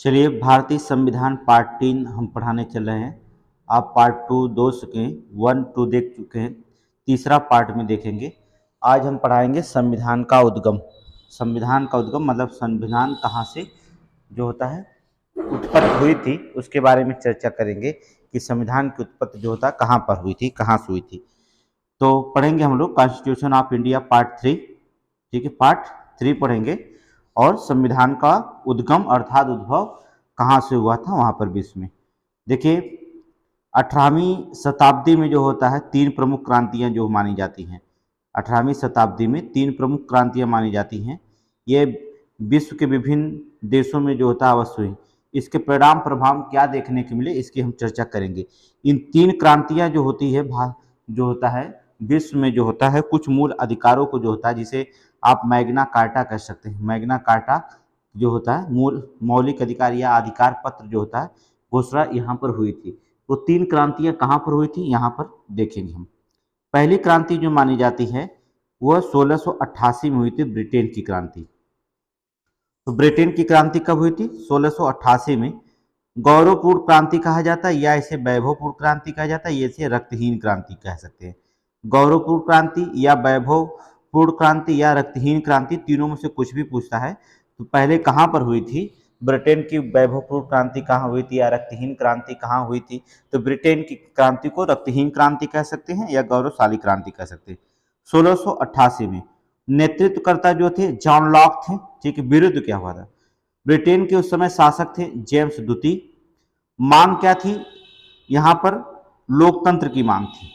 चलिए, भारतीय संविधान पार्ट 3 हम पढ़ाने चल रहे हैं। आप पार्ट 2 दो चुके हैं, 1 2 देख चुके हैं, तीसरा पार्ट में देखेंगे। आज हम पढ़ाएंगे संविधान का उद्गम। संविधान का उद्गम मतलब संविधान कहाँ से जो होता है उत्पत्ति हुई थी, उसके बारे में चर्चा करेंगे कि संविधान की उत्पत्ति जो होता है कहाँ पर हुई थी, कहाँ से हुई थी। तो पढ़ेंगे हम लोग कॉन्स्टिट्यूशन ऑफ इंडिया पार्ट 3, ठीक है, पार्ट 3 पढ़ेंगे और संविधान का उद्गम अर्थात उद्भव कहाँ से हुआ था वहाँ पर भी इसमें देखिए। 18वीं शताब्दी में जो होता है 3 प्रमुख क्रांतियाँ जो मानी जाती हैं। 18वीं शताब्दी में 3 प्रमुख क्रांतियाँ मानी जाती हैं। ये विश्व के विभिन्न देशों में जो होता है अवश्य हुई। इसके परिणाम प्रभाव क्या देखने को मिले इसकी हम चर्चा करेंगे। इन 3 क्रांतियाँ जो होती है जो होता है विश्व में जो होता है कुछ मूल अधिकारों को जो होता है, जिसे आप मैग्ना कार्टा कह सकते हैं। मैग्ना कार्टा जो होता है मूल मौलिक अधिकार या अधिकार पत्र जो होता है घोषणा यहाँ पर हुई थी। तो 3 क्रांतियाँ कहाँ पर हुई थी यहाँ पर देखेंगे हम। पहली क्रांति जो मानी जाती है वह 1688 में हुई थी, ब्रिटेन की क्रांति। तो ब्रिटेन की क्रांति कब हुई थी? 1688 में। गौरवपूर्ण क्रांति कहा जाता है या इसे वैभवपूर्ण क्रांति कहा जाता है, या इसे रक्तहीन क्रांति कह सकते हैं। गौरवपूर्ण क्रांति या वैभवपूर्ण क्रांति या रक्तहीन क्रांति, तीनों में से कुछ भी पूछता है तो पहले कहाँ पर हुई थी? ब्रिटेन की वैभवपूर्ण क्रांति कहाँ हुई थी या रक्तहीन क्रांति कहाँ हुई थी? तो ब्रिटेन की क्रांति को रक्तहीन क्रांति कह सकते हैं या गौरवशाली क्रांति कह सकते हैं। 1688 में नेतृत्वकर्ता जो थे जॉन लॉक थे, ठीक है। विरुद्ध क्या हुआ था? ब्रिटेन के उस समय शासक थे जेम्स द्वितीय। मांग क्या थी यहाँ पर? लोकतंत्र की मांग थी,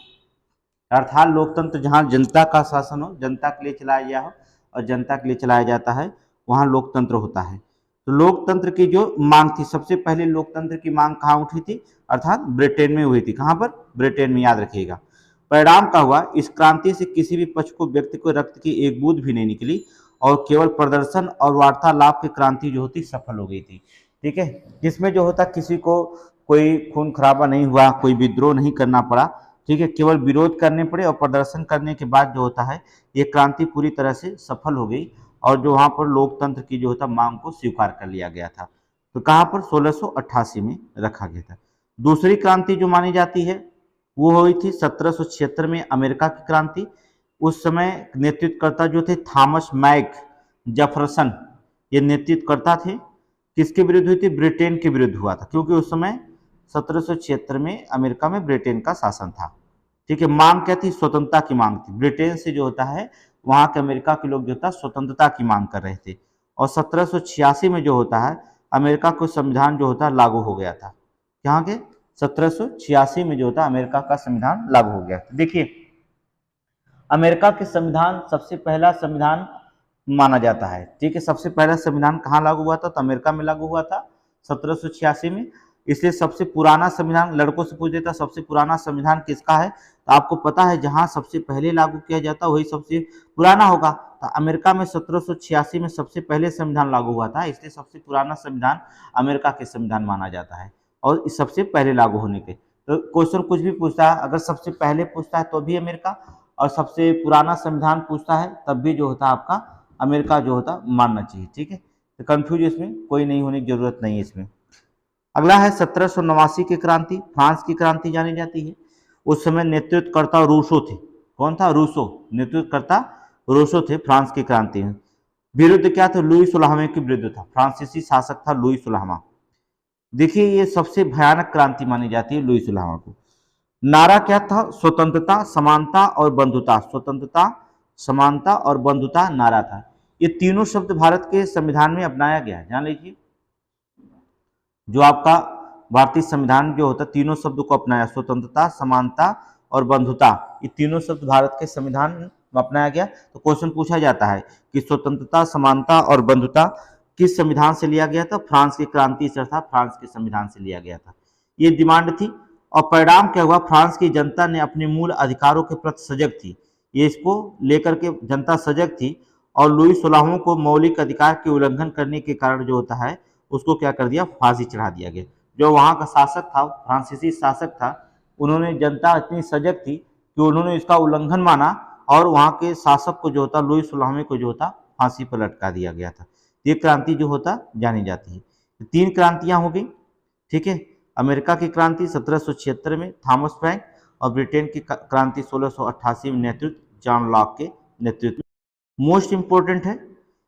अर्थात लोकतंत्र जहाँ जनता का शासन हो, जनता के लिए चलाया गया हो और जनता के लिए चलाया जाता है, वहाँ लोकतंत्र होता है। तो लोकतंत्र की जो मांग थी, सबसे पहले लोकतंत्र की मांग कहाँ उठी थी? अर्थात ब्रिटेन में हुई थी। कहाँ पर? ब्रिटेन में, याद रखिएगा। परिणाम क्या हुआ? इस क्रांति से किसी भी पक्ष को व्यक्ति को रक्त की एक बूंद भी नहीं निकली और केवल प्रदर्शन और वार्तालाप की क्रांति जो होती सफल हो गई थी, ठीक है। जिसमें जो होता किसी को कोई खून खराबा नहीं हुआ, कोई विद्रोह नहीं करना पड़ा, ठीक है। केवल विरोध करने पड़े और प्रदर्शन करने के बाद जो होता है ये क्रांति पूरी तरह से सफल हो गई और जो वहाँ पर लोकतंत्र की जो होता मांग को स्वीकार कर लिया गया था। तो कहाँ पर? 1688 में रखा गया था। दूसरी क्रांति जो मानी जाती है वो हुई थी 1776 में, अमेरिका की क्रांति। उस समय नेतृत्वकर्ता जो थे थॉमस मैक जेफरसन, ये नेतृत्वकर्ता थे। किसके विरुद्ध हुई थी? ब्रिटेन के विरुद्ध हुआ था, क्योंकि उस समय 1776 में अमेरिका में ब्रिटेन का शासन था, ठीक है। मांग क्या थी? स्वतंत्रता की मांग थी। ब्रिटेन से जो होता है वहाँ के अमेरिका के लोग जो होता है स्वतंत्रता की मांग कर रहे थे। और 1786 में जो होता है अमेरिका को संविधान जो होता है लागू हो गया था। यहाँ के 1786 में जो होता है अमेरिका का संविधान लागू हो गया था। देखिए, अमेरिका के संविधान सबसे पहला संविधान माना जाता है, ठीक है। सबसे पहला संविधान कहाँ लागू हुआ था? तो अमेरिका में लागू हुआ था 1786 में। इसलिए सबसे पुराना संविधान, लड़कों से पूछ देता सबसे पुराना संविधान किसका है, तो आपको पता है जहां सबसे पहले लागू किया जाता वही सबसे पुराना होगा। तो अमेरिका में 1786 में सबसे पहले संविधान लागू हुआ था, इसलिए सबसे पुराना संविधान अमेरिका के संविधान माना जाता है और इस सबसे पहले लागू होने के। तो क्वेश्चन कुछ भी पूछता है, अगर सबसे पहले पूछता है तो भी अमेरिका, और सबसे पुराना संविधान पूछता है तब भी जो होता है आपका अमेरिका जो होता मानना चाहिए, ठीक है। तो कंफ्यूज इसमें कोई नहीं होने की जरूरत नहीं है इसमें। अगला है 1789 की क्रांति, फ्रांस की क्रांति जानी जाती है। उस समय नेतृत्वकर्ता रूसो थे। कौन था? रूसो। नेतृत्वकर्ता रूसो थे फ्रांस की क्रांति में। विरुद्ध क्या था? लुई 16वें के विरुद्ध था, फ्रांसीसी शासक था लुई 16वां। देखिए, ये सबसे भयानक क्रांति मानी जाती है लुई 16वां को। नारा क्या था? स्वतंत्रता, समानता और बंधुता। स्वतंत्रता, समानता और बंधुता नारा था। ये तीनों शब्द भारत के संविधान में अपनाया गया है, जान लीजिए। जो आपका भारतीय संविधान जो होता है तीनों शब्द को अपनाया, स्वतंत्रता, समानता और बंधुता, ये तीनों शब्द भारत के संविधान में अपनाया गया। तो क्वेश्चन पूछा जाता है कि स्वतंत्रता, समानता और बंधुता किस संविधान से लिया गया था? फ्रांस की क्रांति से अर्थात फ्रांस के संविधान से लिया गया था, ये डिमांड थी। और परिणाम क्या हुआ? फ्रांस की जनता ने अपने मूल अधिकारों के प्रति सजग थी, ये इसको लेकर के जनता सजग थी। और लुई 16वां को मौलिक अधिकार के उल्लंघन करने के कारण जो होता है उसको क्या कर दिया? फांसी चढ़ा दिया गया। जो वहाँ का शासक था, फ्रांसीसी शासक था, उन्होंने, जनता इतनी सजग थी कि उन्होंने इसका उल्लंघन माना और वहाँ के शासक को जो होता लुई 16वें को जो होता फांसी पर लटका दिया गया था। ये क्रांति जो होता जानी जाती है। तीन क्रांतियां हो गई, ठीक है। अमेरिका की क्रांति 1776 में थॉमस फ्रैंक, और ब्रिटेन की क्रांति 1688 में नेतृत्व जॉन लॉक के नेतृत्व में। मोस्ट इंपोर्टेंट है,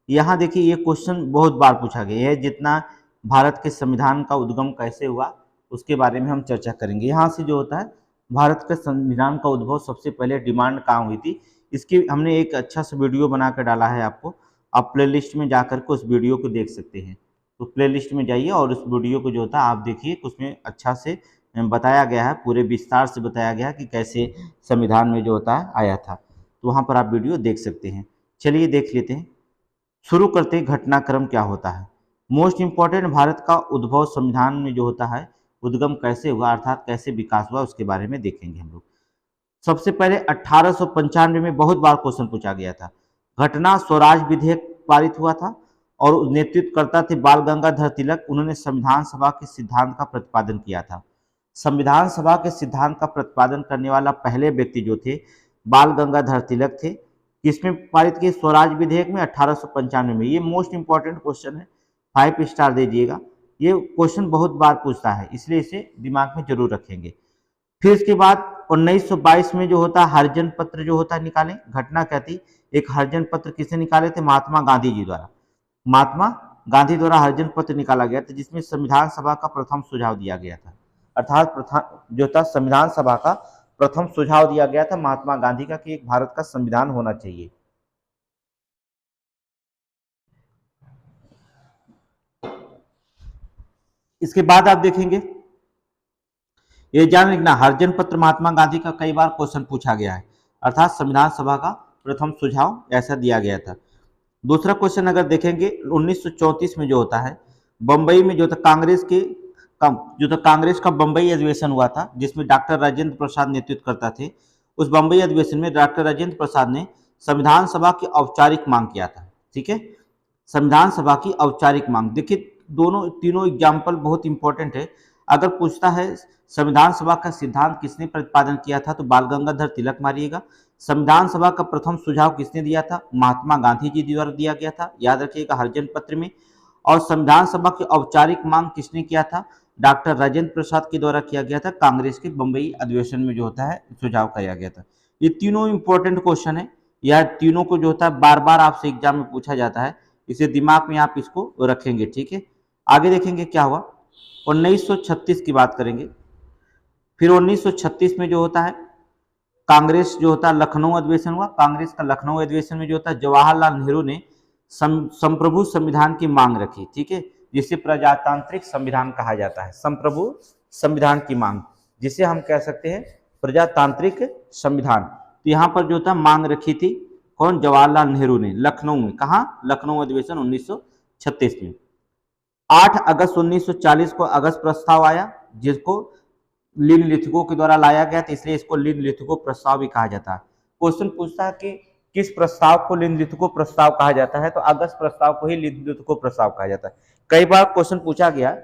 यहाँ देखिए ये क्वेश्चन बहुत बार पूछा गया है, जितना भारत के संविधान का उद्गम कैसे हुआ उसके बारे में हम चर्चा करेंगे। यहाँ से जो होता है भारत के संविधान का उद्भव सबसे पहले डिमांड कहाँ हुई थी, इसकी हमने एक अच्छा सा वीडियो बना कर डाला है आपको, आप प्लेलिस्ट में जाकर के उस वीडियो को देख सकते हैं। तो प्लेलिस्ट में जाइए और उस वीडियो को जो होता है आप देखिए, उसमें अच्छा से बताया गया है, पूरे विस्तार से बताया गया है कि कैसे संविधान में जो होता है आया था। तो वहाँ पर आप वीडियो देख सकते हैं। चलिए देख लेते हैं, शुरू करते हैं घटनाक्रम क्या होता है। मोस्ट इंपॉर्टेंट, भारत का उद्भव संविधान में जो होता है उद्गम कैसे हुआ, अर्थात कैसे विकास हुआ, उसके बारे में देखेंगे हम लोग। सबसे पहले 1895 में बहुत बार क्वेश्चन पूछा गया था। घटना स्वराज विधेयक पारित हुआ था और नेतृत्वकर्ता थे बाल गंगाधर तिलक। उन्होंने संविधान सभा के सिद्धांत का प्रतिपादन किया था। संविधान सभा के सिद्धांत का प्रतिपादन करने वाला पहले व्यक्ति जो थे बाल गंगाधर तिलक थे। किसमें पारित किए? स्वराज विधेयक में 1895 में। ये मोस्ट इंपॉर्टेंट क्वेश्चन है, 5 स्टार दे दीजिएगा। ये क्वेश्चन बहुत बार पूछता है, इसलिए इसे दिमाग में जरूर रखेंगे। फिर इसके बाद 1922 में जो होता है हरिजन पत्र जो होता है निकाले। घटना क्या थी? एक हरिजन पत्र किसे निकाले थे? महात्मा गांधी जी द्वारा। महात्मा गांधी द्वारा हरिजन पत्र निकाला गया था, जिसमें संविधान सभा का प्रथम सुझाव दिया गया था। अर्थात जो था संविधान सभा का प्रथम सुझाव दिया गया था महात्मा गांधी का कि एक भारत का संविधान होना चाहिए। इसके बाद आप देखेंगे, ये जान लिखना, हरिजन पत्र महात्मा गांधी का कई बार क्वेश्चन पूछा गया है, अर्थात संविधान सभा का प्रथम सुझाव ऐसा दिया गया था। दूसरा क्वेश्चन अगर देखेंगे 1934 में जो होता है बंबई में जो था कांग्रेस का बंबई अधिवेशन हुआ था, जिसमें डॉक्टर राजेंद्र प्रसाद नेतृत्व करता थे। उस बंबई अधिवेशन में डॉक्टर राजेंद्र प्रसाद ने संविधान सभा की औपचारिक मांग किया था, ठीक है। संविधान सभा की औपचारिक मांग, देखिए दोनों तीनों एग्जाम्पल बहुत इंपॉर्टेंट है। अगर पूछता है संविधान सभा का सिद्धांत किसने प्रतिपादन किया था, तो बाल गंगाधर तिलक मारिएगा। संविधान सभा का प्रथम सुझाव किसने दिया था? महात्मा गांधी जी द्वारा दिया गया था, याद रखिएगा हरिजन पत्र में। और संविधान सभा की औपचारिक मांग किसने किया था? डॉक्टर राजेंद्र प्रसाद के द्वारा किया गया था, कांग्रेस के बंबई अधिवेशन में जो होता है सुझाव किया गया था। ये तीनों इंपॉर्टेंट क्वेश्चन है, यह तीनों को जो होता है बार बार आपसे एग्जाम में पूछा जाता है, इसे दिमाग में आप इसको रखेंगे, ठीक है। आगे देखेंगे क्या हुआ, 1936 की बात करेंगे। फिर 1936 में जो होता है कांग्रेस जो होता है लखनऊ अधिवेशन हुआ। कांग्रेस का लखनऊ अधिवेशन में जो होता है जवाहरलाल नेहरू ने संप्रभु संविधान की मांग रखी, ठीक है, जिसे प्रजातांत्रिक संविधान कहा जाता है। संप्रभु संविधान की मांग, जिसे हम कह सकते हैं प्रजातांत्रिक संविधान। तो यहाँ पर जो था मांग रखी थी कौन? जवाहरलाल नेहरू ने, लखनऊ में। कहाँ? लखनऊ अधिवेशन 1936 में। 8 अगस्त 1940 को अगस्त प्रस्ताव आया, जिसको निम्नलिखितों के द्वारा लाया गया था, इसलिए इसको निम्नलिखितों प्रस्ताव भी कहा जाता है। क्वेश्चन पूछता है कि किस प्रस्ताव को निम्नलिखितों प्रस्ताव कहा जाता है, तो अगस्त प्रस्ताव को ही निम्नलिखितों प्रस्ताव कहा जाता है। कई बार क्वेश्चन पूछा गया,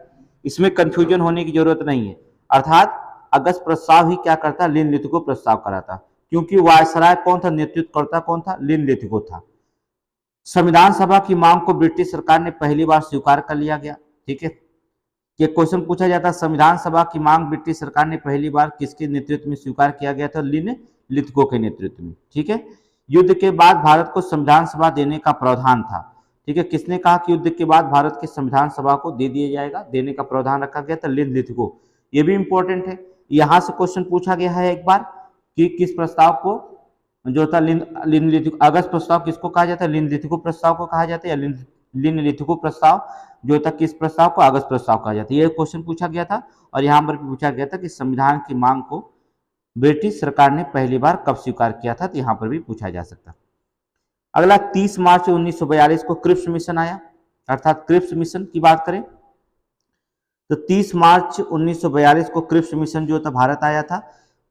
इसमें कंफ्यूजन होने की जरूरत नहीं है। अर्थात अगस्त प्रस्ताव ही क्या करता? निम्नलिखितों प्रस्ताव कराता, क्योंकि वायसराय कौन था? नेतृत्वकर्ता कौन था? निम्नलिखितों था। संविधान सभा की मांग को ब्रिटिश सरकार ने पहली बार स्वीकार कर लिया गया, ठीक है। ये क्वेश्चन पूछा जाता है संविधान सभा की मांग ब्रिटिश सरकार ने पहली बार किसके नेतृत्व में स्वीकार किया गया था? निम्नलिखितों के नेतृत्व में, ठीक है। युद्ध के बाद भारत को संविधान सभा देने का प्रावधान था, ठीक है। किसने कहा कि युद्ध के बाद भारत के संविधान सभा को दे दिया जाएगा? देने का प्रावधान रखा गया था निम्नलिखितों। ये भी इंपॉर्टेंट है, यहाँ से क्वेश्चन पूछा गया है एक बार कि किस प्रस्ताव को जो था निम्नलिखित, अगस्त प्रस्ताव किसको कहा जाता है? निम्नलिखितों प्रस्ताव को कहा जाता है, या निम्नलिखितों प्रस्ताव जो था किस प्रस्ताव को? अगस्त प्रस्ताव कहा जाता है। यह क्वेश्चन पूछा गया था, और यहाँ पर पूछा गया था कि संविधान की मांग को ब्रिटिश सरकार ने पहली बार कब स्वीकार किया था, तो यहाँ पर भी पूछा जा सकता है। अगला 30 मार्च 1942 को क्रिप्स मिशन आया, अर्थात क्रिप्स मिशन की बात करें तो 30 मार्च 1942 को क्रिप्स मिशन जो था भारत आया था।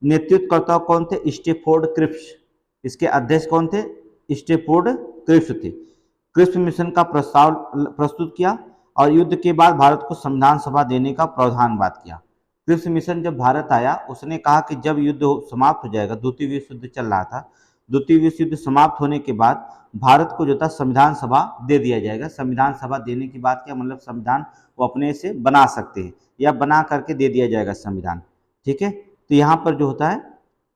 नेतृत्वकर्ता कौन थे? Stafford Cripps. इसके अध्यक्ष कौन थे? स्टैफोर्ड क्रिप्स थे। क्रिप्स मिशन का प्रस्ताव प्रस्तुत किया और युद्ध के बाद भारत को संविधान सभा देने का प्रावधान किया। क्रिप्स मिशन जब भारत आया, उसने कहा कि जब युद्ध समाप्त हो जाएगा, द्वितीय विश्व युद्ध चल रहा था, द्वितीय विश्व युद्ध समाप्त होने के बाद भारत को जो था संविधान सभा दे दिया जाएगा। संविधान सभा देने की बात क्या मतलब, संविधान वो अपने से बना सकते हैं या बना करके दे दिया जाएगा संविधान, ठीक है। तो यहाँ पर जो होता है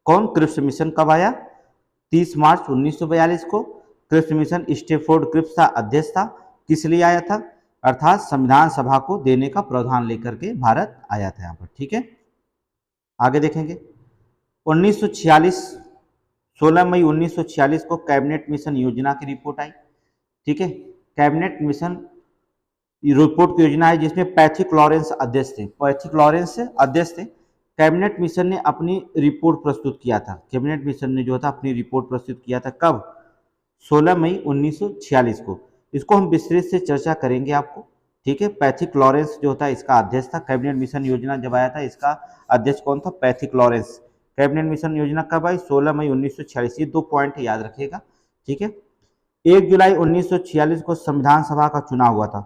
कौन क्रिप्स मिशन कब आया, 30 मार्च 1942 को। क्रिप्स मिशन स्टेफोर्ड क्रिप्स था, अध्यक्ष था। किस लिए आया था, अर्थात संविधान सभा को देने का प्रावधान लेकर के भारत आया था यहाँ पर, ठीक है। आगे देखेंगे 1946, 16 मई 1946 को कैबिनेट मिशन योजना की रिपोर्ट आई, ठीक है। कैबिनेट मिशन रिपोर्ट की योजना है जिसमें पैथिक लॉरेंस अध्यक्ष थे, पैथिक लॉरेंस अध्यक्ष थे। कैबिनेट मिशन ने अपनी रिपोर्ट प्रस्तुत किया था, कैबिनेट मिशन ने जो था अपनी रिपोर्ट प्रस्तुत किया था कब, 16 मई 1946 को। इसको हम विस्तृत से चर्चा करेंगे आपको, ठीक है। पैथिक लॉरेंस जो था इसका अध्यक्ष था। कैबिनेट मिशन योजना जब आया था इसका अध्यक्ष कौन था, पैथिक लॉरेंस। कैबिनेट मिशन योजना कब आई, 16 मई 1946। ये 2 पॉइंट याद रखिएगा, ठीक है। 1 जुलाई 1946 को संविधान सभा का चुनाव हुआ था।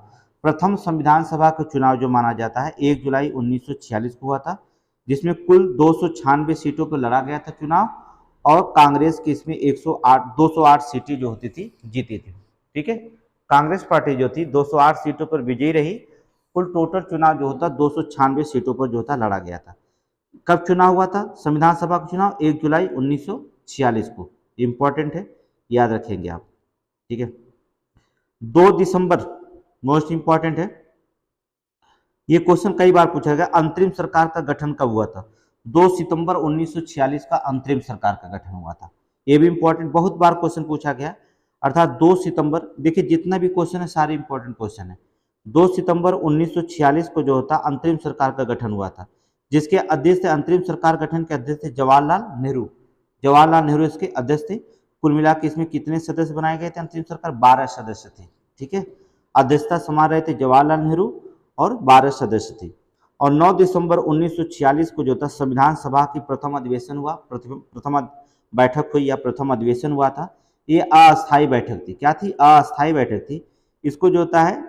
प्रथम संविधान सभा का चुनाव जो माना जाता है 1 जुलाई 1946 को हुआ था, जिसमें कुल 296 सीटों पर लड़ा गया था चुनाव, और कांग्रेस की इसमें 208 सीटें जो होती थी जीती थी, ठीक है। कांग्रेस पार्टी जो थी 208 सीटों पर विजयी रही। कुल टोटल चुनाव जो होता 296 सीटों पर जो था लड़ा गया था। कब चुनाव हुआ था संविधान सभा का चुनाव, 1 जुलाई 1946 को। इंपॉर्टेंट है, याद रखेंगे आप, ठीक है। 2 दिसंबर मोस्ट इंपॉर्टेंट है, ये क्वेश्चन कई बार पूछा गया, अंतरिम सरकार का गठन कब हुआ था। 2 सितंबर 1946 का अंतरिम सरकार का गठन हुआ था। ये भी इंपॉर्टेंट, बहुत बार क्वेश्चन पूछा गया, अर्थात 2 सितंबर, देखिए जितना भी क्वेश्चन है सारे इंपॉर्टेंट क्वेश्चन है। 2 सितंबर 1946 को जो होता अंतरिम सरकार का गठन हुआ था, जिसके अध्यक्ष थे, अंतरिम सरकार गठन के अध्यक्ष थे जवाहरलाल नेहरू। जवाहरलाल नेहरू इसके अध्यक्ष थे। कुल मिला के इसमें कितने सदस्य बनाए गए थे अंतरिम सरकार, 12 सदस्य थे, ठीक है। अध्यक्षता संभाल रहे थे जवाहरलाल नेहरू और 12 सदस्य थे। और 9 दिसंबर 1946 को जो था संविधान सभा की प्रथम अधिवेशन हुआ, प्रथम बैठक हुई या प्रथम अधिवेशन हुआ था। ये अस्थायी बैठक थी, क्या थी, अस्थायी बैठक थी। इसको जो होता है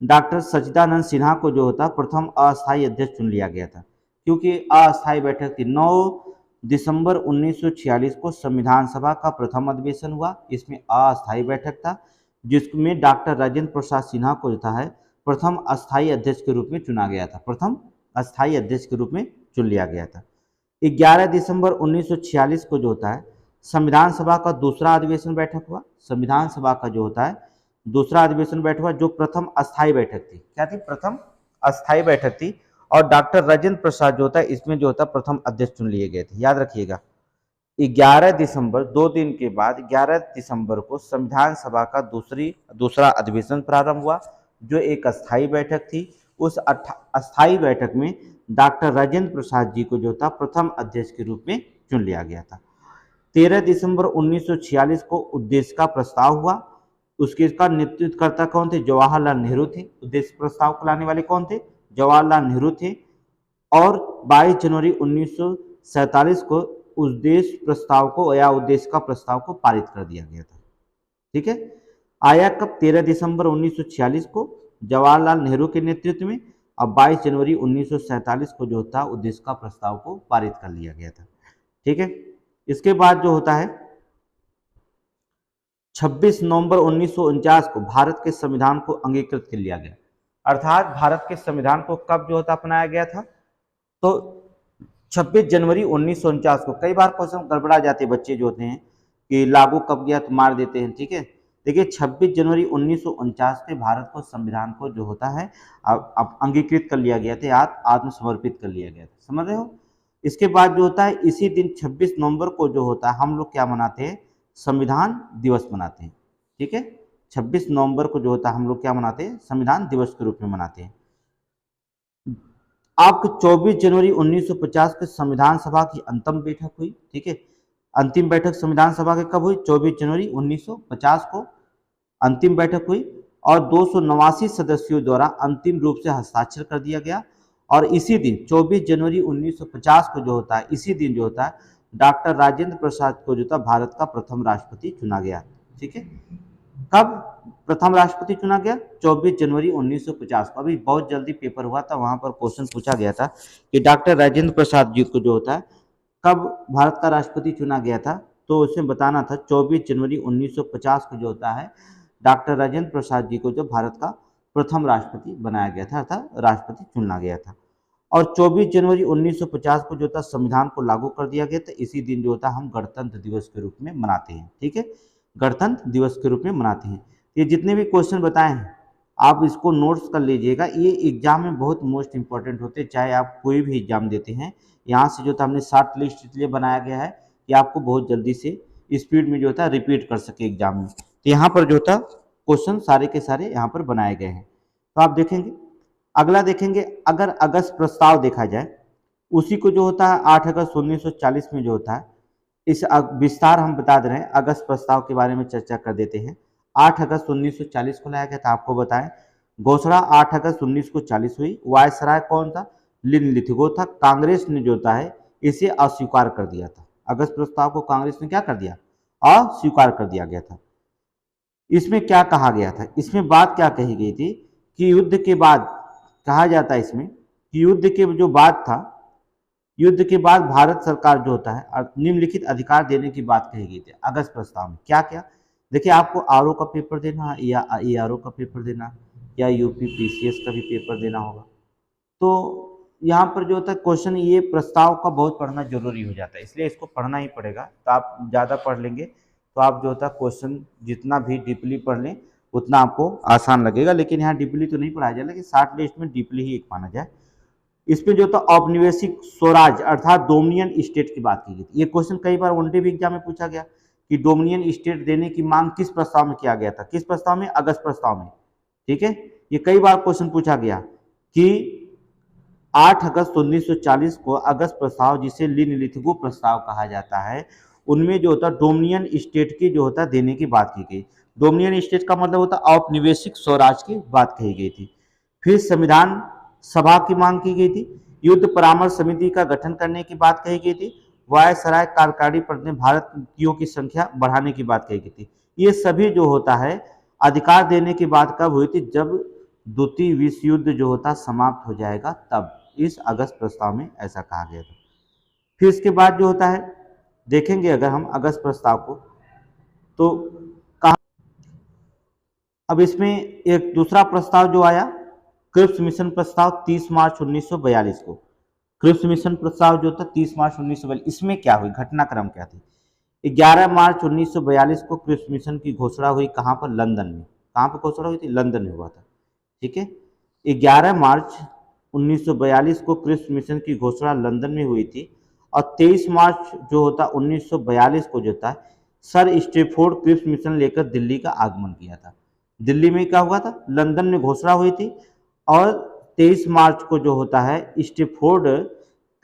डॉक्टर सच्चिदानंद सिन्हा को जो होता प्रथम अस्थायी अध्यक्ष चुन लिया गया था, क्योंकि अस्थायी बैठक थी। 9 दिसंबर 1946 को संविधान सभा का प्रथम अधिवेशन हुआ, इसमें अस्थायी बैठक था, जिसमें डॉक्टर राजेंद्र प्रसाद सिन्हा को जो है प्रथम अस्थायी अध्यक्ष के रूप में चुना गया था, प्रथम अस्थायी अध्यक्ष के रूप में चुन लिया गया था। 11 दिसंबर 1946 को जो होता है संविधान सभा का दूसरा अधिवेशन बैठक हुआ। संविधान सभा का जो होता है दूसरा अधिवेशन बैठक हुआ, जो प्रथम अस्थायी बैठक थी, क्या थी, प्रथम अस्थायी बैठक थी। और डॉक्टर राजेंद्र प्रसाद जो होता है इसमें जो होता प्रथम अध्यक्ष चुन लिए गए थे, याद रखिएगा। 11 दिसंबर, 2 दिन के बाद 11 दिसंबर को संविधान सभा का दूसरा अधिवेशन प्रारंभ हुआ, जो एक अस्थायी बैठक थी। उस अस्थायी बैठक में डॉक्टर राजेंद्र प्रसाद जी को जो था प्रथम अध्यक्ष के रूप में चुन लिया गया था। 13 दिसंबर 1946 को उद्देश्य का प्रस्ताव हुआ, उसके का नेतृत्वकर्ता कौन थे, जवाहरलाल नेहरू थे। उद्देश्य प्रस्ताव को लाने वाले कौन थे, जवाहरलाल नेहरू थे। और 22 जनवरी 1947 को उद्देश्य प्रस्ताव को या उद्देश्य का प्रस्ताव को पारित कर दिया गया था, ठीक है। आया कब, 13 दिसंबर 1946 को जवाहरलाल नेहरू के नेतृत्व में, और 22 जनवरी 1947 को जो था उद्देश्य का प्रस्ताव को पारित कर लिया गया था, ठीक है। इसके बाद जो होता है 26 नवंबर 1949 को भारत के संविधान को अंगीकृत कर लिया गया। अर्थात भारत के संविधान को कब जो होता अपनाया गया था, तो 26 जनवरी 1949 को। कई बार क्वेश्चन गड़बड़ा जाते बच्चे जो होते हैं कि लागू कब गया तो मार देते हैं, ठीक है। देखिए 26 जनवरी 1949 के भारत को संविधान को जो होता है अब अंगीकृत कर लिया गया था, आत्मसमर्पित कर लिया गया था, समझ रहे हो। इसके बाद जो होता है इसी दिन 26 नवंबर को जो होता है हम लोग क्या मनाते हैं, संविधान दिवस मनाते हैं, ठीक है। 26 नवंबर को जो होता है हम लोग क्या मनाते हैं, संविधान दिवस के रूप में मनाते हैं। आपको 24 जनवरी 1950 के संविधान सभा की अंतिम बैठक हुई, ठीक है। अंतिम बैठक संविधान सभा की कब हुई, 24 जनवरी 1950 को अंतिम बैठक हुई, और 289 सदस्यों द्वारा अंतिम रूप से हस्ताक्षर कर दिया गया। और इसी दिन 24 जनवरी 1950 को जो होता है, इसी दिन जो होता है डॉक्टर राजेंद्र प्रसाद को जो था भारत का प्रथम राष्ट्रपति चुना गया, ठीक है। कब प्रथम राष्ट्रपति चुना गया, 24 जनवरी 1950 को। अभी बहुत जल्दी पेपर हुआ था, वहां पर क्वेश्चन पूछा गया था कि डॉक्टर राजेंद्र प्रसाद जी को जो होता है कब भारत का राष्ट्रपति चुना गया था, तो उसमें बताना था 24 जनवरी 1950 को जो होता है डॉक्टर राजेंद्र प्रसाद जी को जो भारत का प्रथम राष्ट्रपति बनाया गया था अर्थात राष्ट्रपति चुना गया था। और 24 जनवरी 1950 को जो था संविधान को लागू कर दिया गया था। इसी दिन जो होता हम गणतंत्र दिवस के रूप में मनाते हैं। ठीक है, गणतंत्र दिवस के रूप में मनाते हैं। ये जितने भी क्वेश्चन बताए हैं आप इसको नोट्स कर लीजिएगा, ये एग्जाम में बहुत मोस्ट इंपॉर्टेंट होते हैं, चाहे आप कोई भी एग्जाम देते हैं। यहाँ से जो था हमने शॉर्ट लिस्ट इसलिए बनाया गया है कि आपको बहुत जल्दी से स्पीड में जो था रिपीट कर सके एग्जाम में। तो यहाँ पर जो था क्वेश्चन सारे के सारे यहाँ पर बनाए गए हैं। तो आप देखेंगे, अगला देखेंगे, अगर अगस्त प्रस्ताव देखा जाए उसी को जो होता है 8 अगस्त 1940 में जो होता है, इस विस्तार हम बता दे रहे हैं, अगस्त प्रस्ताव के बारे में चर्चा कर देते हैं। 8 अगस्त 1940 को लाया गया था, आपको बताएं घोषणा 8 अगस्त 1940 हुई। वायसराय कौन था? लिनलिथगो था। कांग्रेस ने जो होता है इसे अस्वीकार कर दिया था। अगस्त प्रस्ताव को कांग्रेस ने क्या कर दिया? अस्वीकार कर दिया गया था। इसमें क्या कहा गया था? इसमें बात क्या कही गई थी कि युद्ध के बाद, कहा जाता है इसमें कि युद्ध के जो बाद था, युद्ध के बाद भारत सरकार जो होता है निम्नलिखित अधिकार देने की बात कही गई थी अगस्त प्रस्ताव में। क्या क्या? देखिए, आपको आरओ का पेपर देना या ईआरओ का पेपर देना या यूपी पीसीएस का भी पेपर देना होगा। तो यहाँ पर जो होता है क्वेश्चन, ये प्रस्ताव का बहुत पढ़ना जरूरी हो जाता है, इसलिए इसको पढ़ना ही पड़ेगा। तो आप ज़्यादा पढ़ लेंगे तो आप जो होता है क्वेश्चन जितना भी डीपली पढ़ लें उतना आपको आसान लगेगा। लेकिन यहाँ डीपली तो नहीं पढ़ाया जाए, लेकिन शॉर्ट लिस्ट में डीपली ही एक माना जाए। इसमें जो था औपनिवेशिक स्वराज अर्थात डोमिनियन स्टेट की बात की गई थी। ये क्वेश्चन कई बार वनडे भी एग्जाम में पूछा गया कि डोमिनियन स्टेट देने की मांग किस प्रस्ताव में किया गया था? किस प्रस्ताव में? अगस्त प्रस्ताव में। ठीक है, ये कई बार क्वेश्चन पूछा गया कि 8 अगस्त 1940 को अगस्त प्रस्ताव, जिसे लिनलिथगो प्रस्ताव कहा जाता है, उनमें जो होता डोमिनियन स्टेट की जो होता देने की बात की गई। डोमिनियन स्टेट का मतलब होता औपनिवेशिक स्वराज की बात कही गई थी। फिर संविधान सभा की मांग की गई थी। युद्ध परामर्श समिति का गठन करने की बात कही गई थी। वायसराय कार्यकारी प्रतिनिधि भारतीयों की संख्या बढ़ाने की बात कही गई थी। ये सभी जो होता है अधिकार देने की बात कब हुई थी? जब द्वितीय विश्व युद्ध जो होता समाप्त हो जाएगा, तब इस अगस्त प्रस्ताव में ऐसा कहा गया था। फिर इसके बाद जो होता है देखेंगे अगर हम अगस्त प्रस्ताव को, तो कहा अब इसमें एक दूसरा प्रस्ताव जो आया, क्रिप्स मिशन प्रस्ताव 30 मार्च 1942 को। क्रिप्स मिशन प्रस्ताव जो था 30 मार्च 1942, इसमें क्या हुई, घटनाक्रम क्या थी? 11 मार्च 1942 को क्रिप्स मिशन की घोषणा हुई। कहाँ पर? लंदन में। कहाँ पर घोषणा हुई थी? लंदन में हुआ था। ठीक है, 11 मार्च 1942 को क्रिप्स मिशन की घोषणा लंदन में हुई थी। और 23 मार्च जो होता 1942 को जो था सर स्टेफोर्ड क्रिप्स मिशन लेकर दिल्ली का आगमन किया था। दिल्ली में क्या हुआ था? लंदन में घोषणा हुई थी। और 23 मार्च को जो होता है स्टेफोर्ड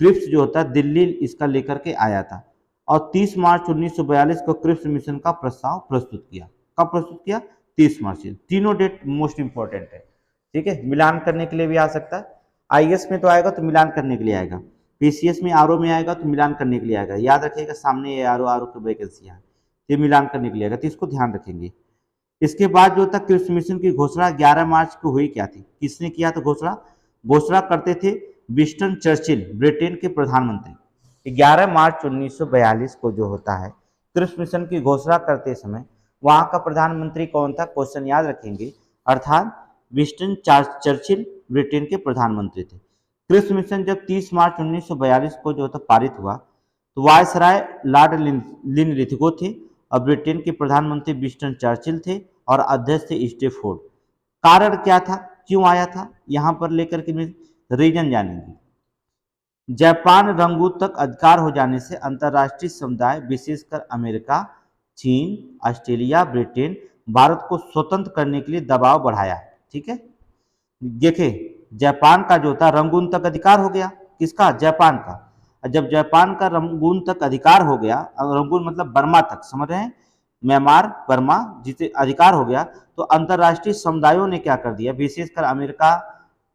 क्रिप्स जो होता है दिल्ली इसका लेकर के आया था। और 30 मार्च 1942 को क्रिप्स मिशन का प्रस्ताव प्रस्तुत किया। कब प्रस्तुत किया? 30 मार्च। तीनों डेट मोस्ट इंपॉर्टेंट है। ठीक है, मिलान करने के लिए भी आ सकता है। आईएएस में तो आएगा तो मिलान करने के लिए आएगा, पीसीएस में आरओ में आएगा तो मिलान करने के लिए आएगा। याद रखिएगा, सामने ये आरओ की वैकेंसी है, ये मिलान करने के लिए आएगा, तो इसको ध्यान रखेंगे। इसके बाद जो था क्रिप्स मिशन की घोषणा 11 मार्च को हुई। क्या थी? किसने किया था घोषणा? घोषणा करते थे विंस्टन चर्चिल, ब्रिटेन के प्रधानमंत्री। 11 मार्च 1942 को जो होता है क्रिप्स मिशन की घोषणा करते समय वहां का प्रधानमंत्री कौन था? क्वेश्चन याद रखेंगे, अर्थात विंस्टन चर्चिल ब्रिटेन के प्रधानमंत्री थे। क्रिप्स मिशन जब 30 मार्च 1942 को जो था पारित हुआ, तो वायसराय लॉर्ड लिनलिथगो थे और ब्रिटेन के प्रधानमंत्री विंस्टन चर्चिल थे और अध्यक्ष थे स्टेफोर्ड। कारण क्या था? क्यों आया था? यहां पर लेकर के रीजन जानेंगे। जापान रंगून तक अधिकार हो जाने से अंतर्राष्ट्रीय समुदाय विशेषकर अमेरिका, चीन, ऑस्ट्रेलिया, ब्रिटेन भारत को स्वतंत्र करने के लिए दबाव बढ़ाया। ठीक है, देखिए जापान का जो था रंगून तक अधिकार हो गया। किसका? जापान का। जब जापान का रंगून तक अधिकार हो गया, रंगून मतलब बर्मा तक, समझ रहे हैं, म्यांमार बर्मा जिसे अधिकार हो गया, तो अंतर्राष्ट्रीय समुदायों ने क्या कर दिया, विशेषकर अमेरिका,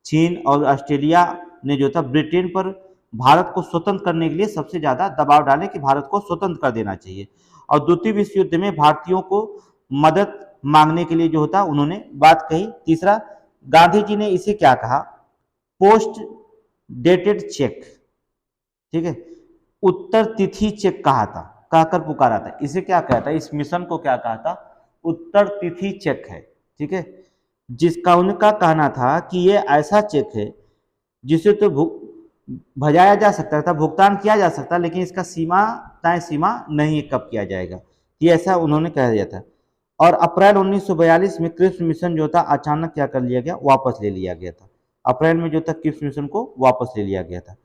चीन और ऑस्ट्रेलिया ने जो था ब्रिटेन पर भारत को स्वतंत्र करने के लिए सबसे ज्यादा दबाव डाले कि भारत को स्वतंत्र कर देना चाहिए। और द्वितीय विश्व युद्ध में भारतीयों को मदद मांगने के लिए जो होता उन्होंने बात कही। तीसरा, गांधी जी ने इसे क्या कहा? Post dated cheque. ठीक है, उत्तर तिथि चेक कहा था। कहकर पुकारा था। इसे क्या कहता है, इस मिशन को क्या कहा था, उत्तर तिथि चेक है, ठीक है, जिसका उनका कहना था कि ये ऐसा चेक है जिसे तो भजाया जा सकता था, भुगतान किया जा सकता, लेकिन इसका तय सीमा नहीं है कब किया जाएगा, ये ऐसा उन्होंने कह दिया था। और अप्रैल 1942 में क्रिप्स मिशन जो था अचानक क्या कर लिया गया, वापस ले लिया गया था। अप्रैल में जो था क्रिप्स मिशन को वापस ले लिया गया था।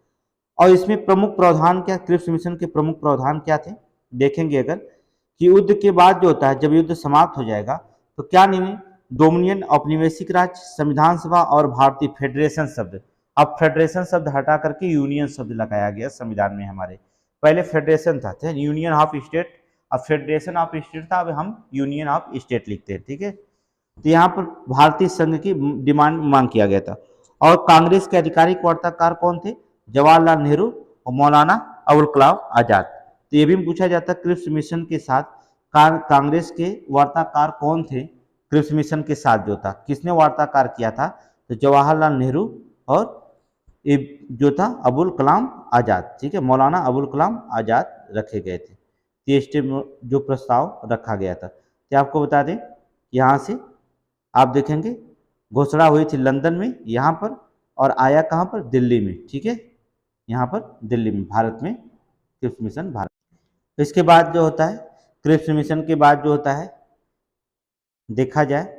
और इसमें प्रमुख प्रावधान क्या, क्रिप्स मिशन के प्रमुख प्रावधान क्या थे, देखेंगे अगर कि युद्ध के बाद जो होता है, जब युद्ध समाप्त हो जाएगा तो क्या नहीं, डोमिनियन औपनिवेशिक राज्य, संविधान सभा और भारतीय फेडरेशन शब्द, अब फेडरेशन शब्द हटा करके यूनियन शब्द लगाया गया संविधान में हमारे। पहले फेडरेशन था, यूनियन ऑफ स्टेट, अब फेडरेशन ऑफ स्टेट था, अब हम यूनियन ऑफ स्टेट लिखते हैं, ठीक है। तो यहाँ पर भारतीय संघ की डिमांड मांग किया गया था। और कांग्रेस के आधिकारिक वार्ताकार कौन थे, जवाहरलाल नेहरू और मौलाना अबुल कलाम आजाद। तो ये भी पूछा जाता है क्रिप्स मिशन के साथ कांग्रेस के वार्ताकार कौन थे, क्रिप्स मिशन के साथ जो था किसने वार्ताकार किया था, तो जवाहरलाल नेहरू और ये जो था अबुल कलाम आजाद, ठीक है, मौलाना अबुल कलाम आजाद रखे गए थे। ये स्टेप जो प्रस्ताव रखा गया था, तो आपको बता दें यहाँ से आप देखेंगे घोषणा हुई थी लंदन में, यहाँ पर, और आया कहाँ पर, दिल्ली में, ठीक है, यहाँ पर दिल्ली में, भारत में क्रिप्स मिशन भारत। इसके बाद जो होता है, क्रिप्स मिशन के बाद जो होता है देखा जाए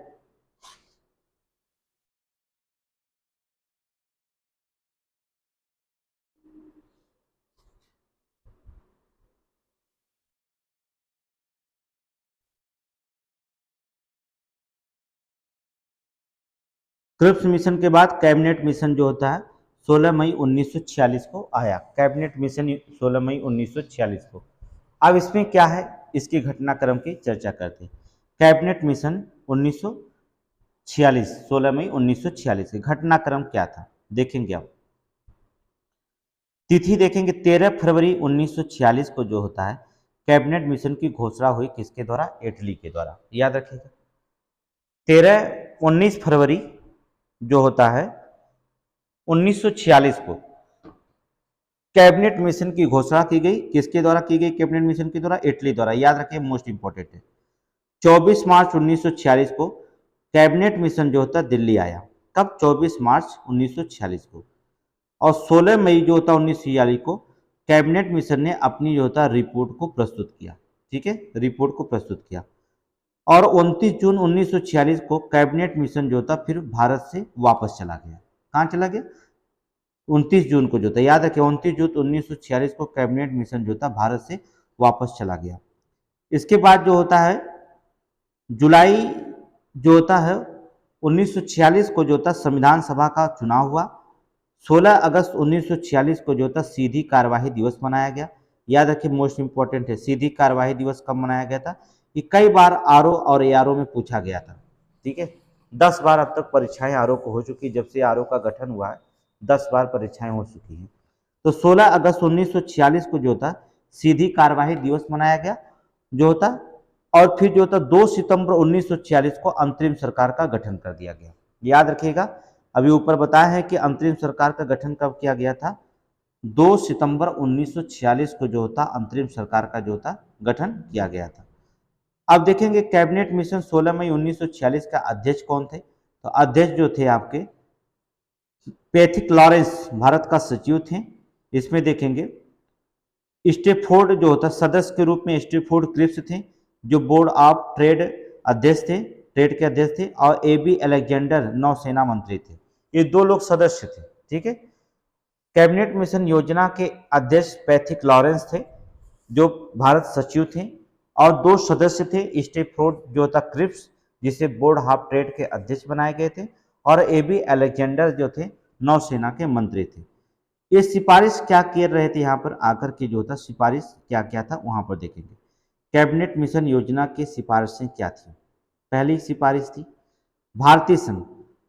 क्रिप्स मिशन के बाद कैबिनेट मिशन जो होता है 16 मई 1946 को आया। कैबिनेट मिशन 16 मई 1946 को। अब इसमें क्या है, इसके घटनाक्रम की चर्चा करते हैं। कैबिनेट मिशन 1946, 16 मई 1946 के घटनाक्रम क्या था देखेंगे। अब तिथि देखेंगे, 13 फरवरी 1946 को जो होता है कैबिनेट मिशन की घोषणा हुई, किसके द्वारा, इटली के द्वारा, याद रखिएगा। 19 फरवरी जो होता है 1946 को कैबिनेट मिशन की घोषणा की गई, किसके द्वारा की गई, कैबिनेट मिशन के द्वारा, इटली द्वारा, याद रखिए, मोस्ट इंपॉर्टेंट है। 24 मार्च 1946 को कैबिनेट मिशन जो होता दिल्ली आया, कब, 24 मार्च 1946 को। और 16 मई जो होता 1946 को कैबिनेट मिशन ने अपनी जो होता रिपोर्ट को प्रस्तुत किया, ठीक है, रिपोर्ट को प्रस्तुत किया। और 29 जून 1946 को कैबिनेट मिशन जो था फिर भारत से वापस चला गया। कहाँ चला गया, 29 जून को जो था, याद रखिए 29 जून 1946 को कैबिनेट मिशन जो था भारत से वापस चला गया। इसके बाद जो होता है जुलाई जो होता है 1946 को जो था संविधान सभा का चुनाव हुआ। 16 अगस्त 1946 को जो था सीधी कार्यवाही दिवस मनाया गया। याद रखिए, मोस्ट इंपॉर्टेंट है, सीधी कार्यवाही दिवस कब मनाया गया था, कि कई बार आरओ और एआरओ में पूछा गया था, ठीक है, 10 बार अब तक परीक्षाएं आरओ को हो चुकी, जब से आरओ का गठन हुआ है 10 बार परीक्षाएं हो चुकी हैं। तो 16 अगस्त 1946 को जो था सीधी कार्यवाही दिवस मनाया गया जो होता, और फिर जो था 2 सितंबर 1946 को अंतरिम सरकार का गठन कर दिया गया। याद रखिएगा, अभी ऊपर बताया है कि अंतरिम सरकार का गठन कब किया गया था, 2 सितंबर 1946 को जो होता अंतरिम सरकार का जो था गठन किया गया था। अब देखेंगे कैबिनेट मिशन 16 मई 1946 का अध्यक्ष कौन थे, तो अध्यक्ष जो थे आपके पैथिक लॉरेंस भारत का सचिव थे। इसमें देखेंगे स्टेफोर्ड जो होता सदस्य के रूप में स्टेफोर्ड क्रिप्स थे, जो बोर्ड ऑफ ट्रेड अध्यक्ष थे, ट्रेड के अध्यक्ष थे, और ए.बी. अलेक्जेंडर नौसेना मंत्री थे। ये 2 लोग सदस्य थे, ठीक है। कैबिनेट मिशन योजना के अध्यक्ष पैथिक लॉरेंस थे, जो भारत सचिव थे, और 2 सदस्य थे, स्टेफोर्ड जो था क्रिप्स, जिसे बोर्ड ऑफ ट्रेड के अध्यक्ष बनाए गए थे, और ए.बी. अलेक्जेंडर जो थे नौसेना के मंत्री थे। ये सिफारिश क्या कर रहे थे, यहाँ पर आकर के जो था सिफारिश क्या क्या था वहां पर देखेंगे। कैबिनेट मिशन योजना की सिफारिशें क्या थी, पहली सिफारिश थी भारतीय संघ,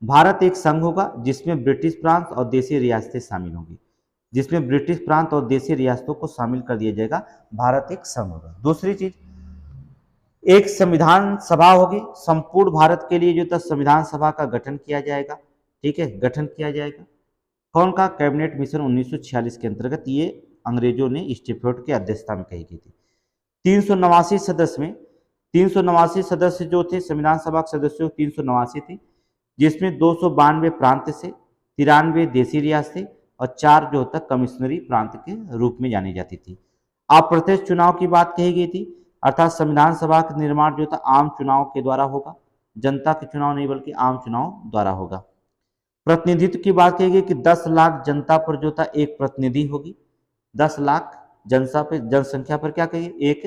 भारत एक संघ होगा जिसमें ब्रिटिश प्रांत और देशी रियासतें शामिल होंगी, जिसमें ब्रिटिश प्रांत और देशी रियासतों को शामिल कर दिया जाएगा, भारत एक संघ होगा। दूसरी चीज, एक संविधान सभा होगी, संपूर्ण भारत के लिए जो था संविधान सभा का गठन किया जाएगा, ठीक है, गठन किया जाएगा। कौन का, कैबिनेट मिशन 1946 के अंतर्गत, ये अंग्रेजों ने स्टेफोर्ड की अध्यक्षता में कही गई थी। 389 सदस्य में 389 सदस्य जो थे संविधान सभा के सदस्यों 389 थे, जिसमें 292 प्रांत से, 93 देशी रियासतें और 4 जो होता कमिश्नरी प्रांत के रूप में जानी जाती थी। अप्रत्यक्ष चुनाव की बात कही गई थी, अर्थात संविधान सभा का निर्माण जो था आम चुनाव के द्वारा होगा, जनता के चुनाव नहीं बल्कि आम चुनाव द्वारा होगा। प्रतिनिधित्व की बात कही गई कि 10 लाख जनता पर जो था एक प्रतिनिधि होगी, 10 लाख जनसंख्या पर क्या कहिए एक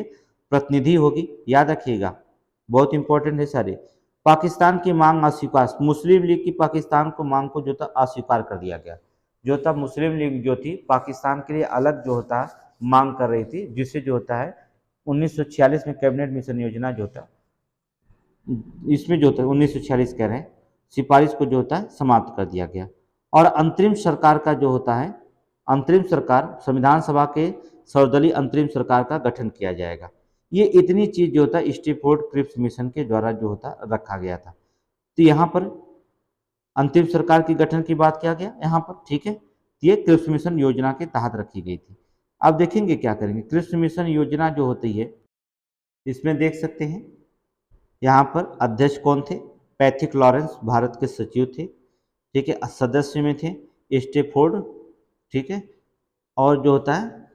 प्रतिनिधि होगी, याद रखिएगा, बहुत इंपॉर्टेंट है सारे। पाकिस्तान की मांग अस्वीकार, मुस्लिम लीग की पाकिस्तान को मांग को जो था अस्वीकार कर दिया गया, जो था मुस्लिम लीग जो थी पाकिस्तान के लिए अलग जो होता मांग कर रही थी, जिससे जो होता है 1946 में कैबिनेट मिशन योजना जो था, इसमें जो था 1946 कह रहे हैं, सिफारिश को जो होता है समाप्त कर दिया गया। और अंतरिम सरकार का जो होता है, अंतरिम सरकार संविधान सभा के सर्वदलीय अंतरिम सरकार का गठन किया जाएगा। ये इतनी चीज जो होता है स्टैफोर्ड क्रिप्स मिशन के द्वारा जो होता रखा गया था। तो यहाँ पर अंतिम सरकार की गठन की बात किया गया यहाँ पर, ठीक है। ये क्रिप्स मिशन योजना के तहत रखी गई थी। अब देखेंगे क्या करेंगे, क्रिप्स मिशन योजना जो होती है इसमें देख सकते हैं यहाँ पर अध्यक्ष कौन थे, पैथिक लॉरेंस भारत के सचिव थे, ठीक है। सदस्य में थे स्टैफोर्ड, ठीक है। और जो होता है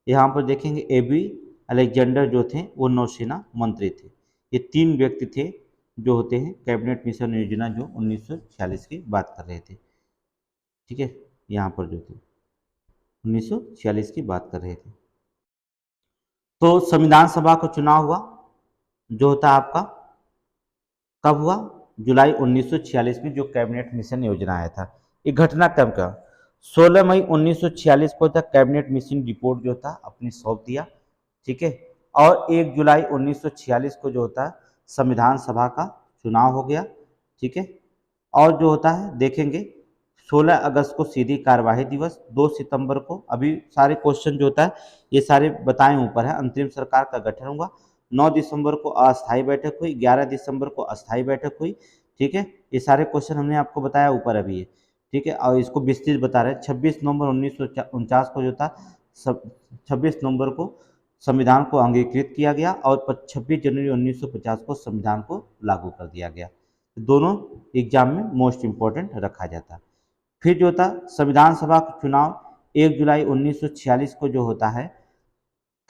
यहाँ पर देखेंगे एबी अलेक्जेंडर जो थे वो नौसेना मंत्री थे। ये 3 व्यक्ति थे जो होते हैं कैबिनेट मिशन योजना जो 1946 की बात कर रहे थे, ठीक है। यहाँ पर जो थे 1946 की बात कर रहे थे। तो संविधान सभा को चुनाव हुआ जो होता आपका कब हुआ, जुलाई 1946 में जो कैबिनेट मिशन योजना आया था। ये घटनाक्रम का 16 मई 1946 को तक कैबिनेट मिशन रिपोर्ट जो था अपनी सौंप दिया, ठीक है। और 1 जुलाई 1946 को जो होता है संविधान सभा का चुनाव हो गया, ठीक है। और जो होता है देखेंगे 16 अगस्त को सीधी कार्यवाही दिवस, 2 सितंबर को, अभी सारे क्वेश्चन जो होता है ये सारे बताए ऊपर है, अंतरिम सरकार का गठन हुआ, 9 दिसंबर को अस्थायी बैठक हुई, 11 दिसंबर को अस्थायी बैठक हुई, ठीक है। ये सारे क्वेश्चन हमने आपको बताया ऊपर अभी है, ठीक है। और इसको विस्तृत बता रहे हैं। 26 नवंबर 1949 को जो था 26 नवंबर को संविधान को अंगीकृत किया गया और 26 जनवरी 1950 को संविधान को लागू कर दिया गया। दोनों एग्जाम में मोस्ट इंपॉर्टेंट रखा जाता है। फिर जो था संविधान सभा का चुनाव 1 जुलाई 1946 को जो होता है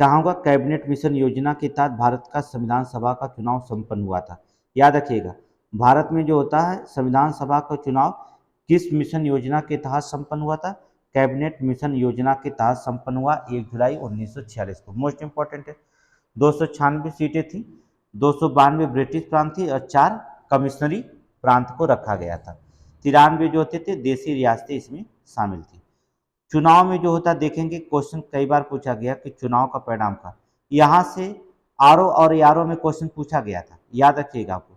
कहाँ होगा, कैबिनेट मिशन योजना के तहत भारत का संविधान सभा का चुनाव संपन्न हुआ था। याद रखिएगा भारत में जो होता है संविधान सभा का चुनाव किस मिशन योजना के तहत संपन्न हुआ था, कैबिनेट मिशन योजना के तहत संपन्न हुआ 1 जुलाई 1946 को। मोस्ट इंपॉर्टेंट है। 296 सीटें थी, 292 ब्रिटिश प्रांत थी और 4 कमिश्नरी प्रांत को रखा गया था। 93 जो होते थे देशी रियासतें इसमें शामिल थी। चुनाव में जो होता देखेंगे क्वेश्चन कई बार पूछा गया कि चुनाव का परिणाम का, यहाँ से आरओ और यारो में क्वेश्चन पूछा गया था, याद रखिएगा आपको।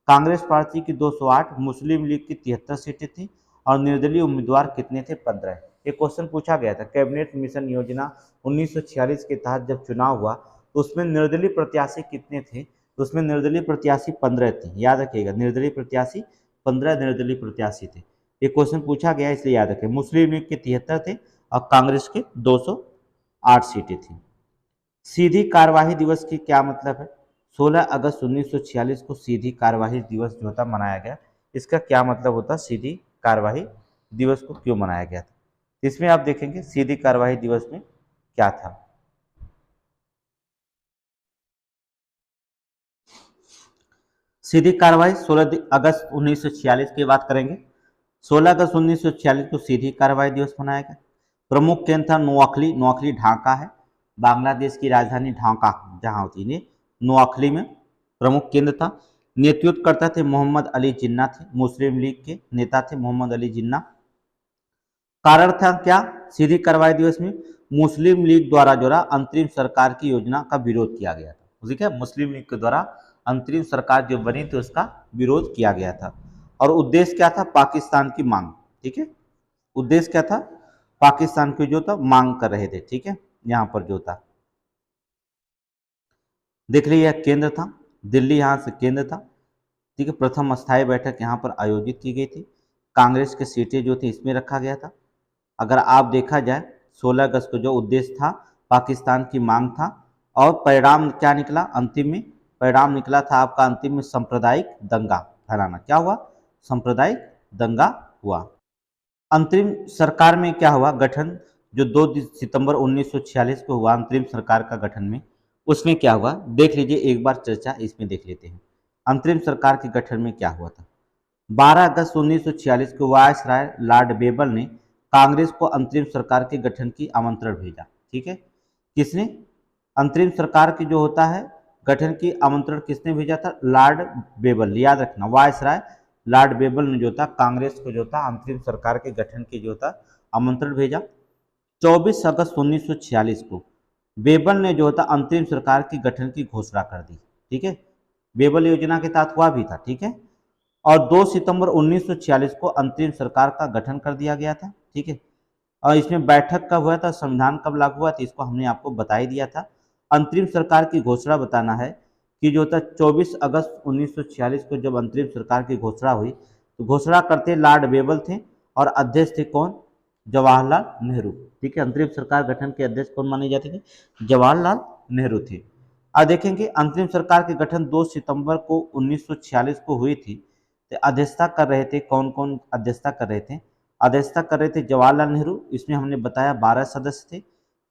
कांग्रेस पार्टी की 208, मुस्लिम लीग की 73 सीटें थी और निर्दलीय उम्मीदवार कितने थे, 15। ये क्वेश्चन पूछा गया था। कैबिनेट मिशन योजना 1946 के तहत जब चुनाव हुआ तो उसमें निर्दलीय प्रत्याशी कितने थे, तो उसमें निर्दलीय प्रत्याशी 15 थे, याद रखिएगा। निर्दलीय प्रत्याशी 15 निर्दलीय प्रत्याशी थे। ये क्वेश्चन पूछा गया इसलिए याद रखें। मुस्लिम लीग के 73 थे और कांग्रेस के 208 सीटें थी। सीधी कार्यवाही दिवस की क्या मतलब है, 16 अगस्त 1946 को सीधी कार्यवाही दिवस जो होता मनाया गया। इसका क्या मतलब होता, सीधी कार्यवाही दिवस को क्यों मनाया गया था, इसमें आप देखेंगे सीधी कार्यवाही दिवस में क्या था। सीधी कार्रवाई 16 अगस्त 1946 की बात करेंगे। 16 अगस्त 1946 को सीधी कार्रवाई दिवस मनाया गया। प्रमुख केंद्र था नोआखली, नोआखली ढाका है, बांग्लादेश की राजधानी ढाका जहाँ होती है, नोआखली में प्रमुख केंद्र था। नेतृत्व करता थे मोहम्मद अली जिन्ना थे, मुस्लिम लीग के नेता थे मोहम्मद अली जिन्ना। कारण था क्या सीधी कार्रवाई दिवस में, मुस्लिम लीग द्वारा जो अंतरिम सरकार की योजना का विरोध किया गया था, ठीक है। मुस्लिम लीग के द्वारा अंतरिम सरकार जो बनी थी उसका विरोध किया गया था। और उद्देश्य क्या था, पाकिस्तान की मांग, ठीक है। उद्देश्य क्या था, पाकिस्तान की जो था मांग कर रहे थे, ठीक है। यहाँ पर जो था देख लीजिए केंद्र था दिल्ली, यहाँ से केंद्र था, ठीक है। प्रथम अस्थायी बैठक यहाँ पर आयोजित की गई थी। कांग्रेस की सीटें जो थी इसमें रखा गया था। अगर आप देखा जाए 16 अगस्त को जो उद्देश्य था पाकिस्तान की मांग था और परिणाम क्या निकला अंतिम में? परिणाम निकला था आपका अंतिम में सांप्रदायिक दंगा फैलाना। क्या हुआ? सांप्रदायिक दंगा हुआ। अंतरिम सरकार में क्या हुआ गठन? जो 2 सितंबर 1946 को हुआ अंतरिम सरकार का गठन में, उसमें क्या हुआ देख लीजिए, एक बार चर्चा इसमें देख लेते हैं। अंतरिम सरकार के गठन में क्या हुआ था? 12 अगस्त 1946 को वायसराय लॉर्ड बेबल ने कांग्रेस को अंतरिम सरकार के गठन की आमंत्रण भेजा। ठीक है, किसने? अंतरिम सरकार की जो होता है गठन की आमंत्रण किसने भेजा था? Lord Wavell. याद रखना, वायसराय लॉर्ड बेबल ने जो था कांग्रेस को जो था अंतरिम सरकार के गठन की जो था आमंत्रण भेजा। 24 अगस्त 1946 को बेबल ने जो था अंतरिम सरकार की गठन की घोषणा कर दी। ठीक है, बेबल योजना के तहत हुआ भी था। ठीक है, और 2 सितंबर 1946 को अंतरिम सरकार का गठन कर दिया गया था। ठीक है, और इसमें बैठक कब हुआ था, संविधान कब लागू हुआ था, इसको हमने आपको बता ही दिया था। अंतरिम सरकार की घोषणा बताना है कि जो था 24 अगस्त 1946 को जब अंतरिम सरकार की घोषणा हुई तो घोषणा करते लॉर्ड बेबल थे और अध्यक्ष थे कौन? जवाहरलाल नेहरू। ठीक है, अंतरिम सरकार गठन के अध्यक्ष कौन माने जाते थे? जवाहरलाल नेहरू थे। अब देखेंगे अंतरिम सरकार के गठन 2 सितंबर को 1946 को हुई थी। तो अध्यक्षता कर रहे थे कौन कौन? अध्यक्षता कर रहे थे, अध्यक्षता कर रहे थे जवाहरलाल नेहरू, इसमें हमने बताया 12 सदस्य थे।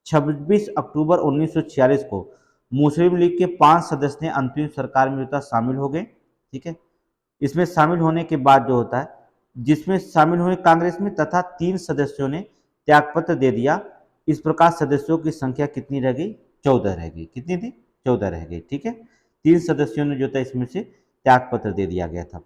26 अक्टूबर 1946 को मुस्लिम लीग के 5 सदस्य ने अंतरिम सरकार में होता शामिल हो गए। ठीक है, इसमें शामिल होने के बाद जो होता है, जिसमें शामिल हुए कांग्रेस में, तथा 3 सदस्यों ने त्यागपत्र दे दिया। इस प्रकार सदस्यों की संख्या कितनी रह गई? 14 रह गई। कितनी थी? 14 रह गई। ठीक है, 3 सदस्यों ने जो था इसमें से त्यागपत्र दे दिया गया था।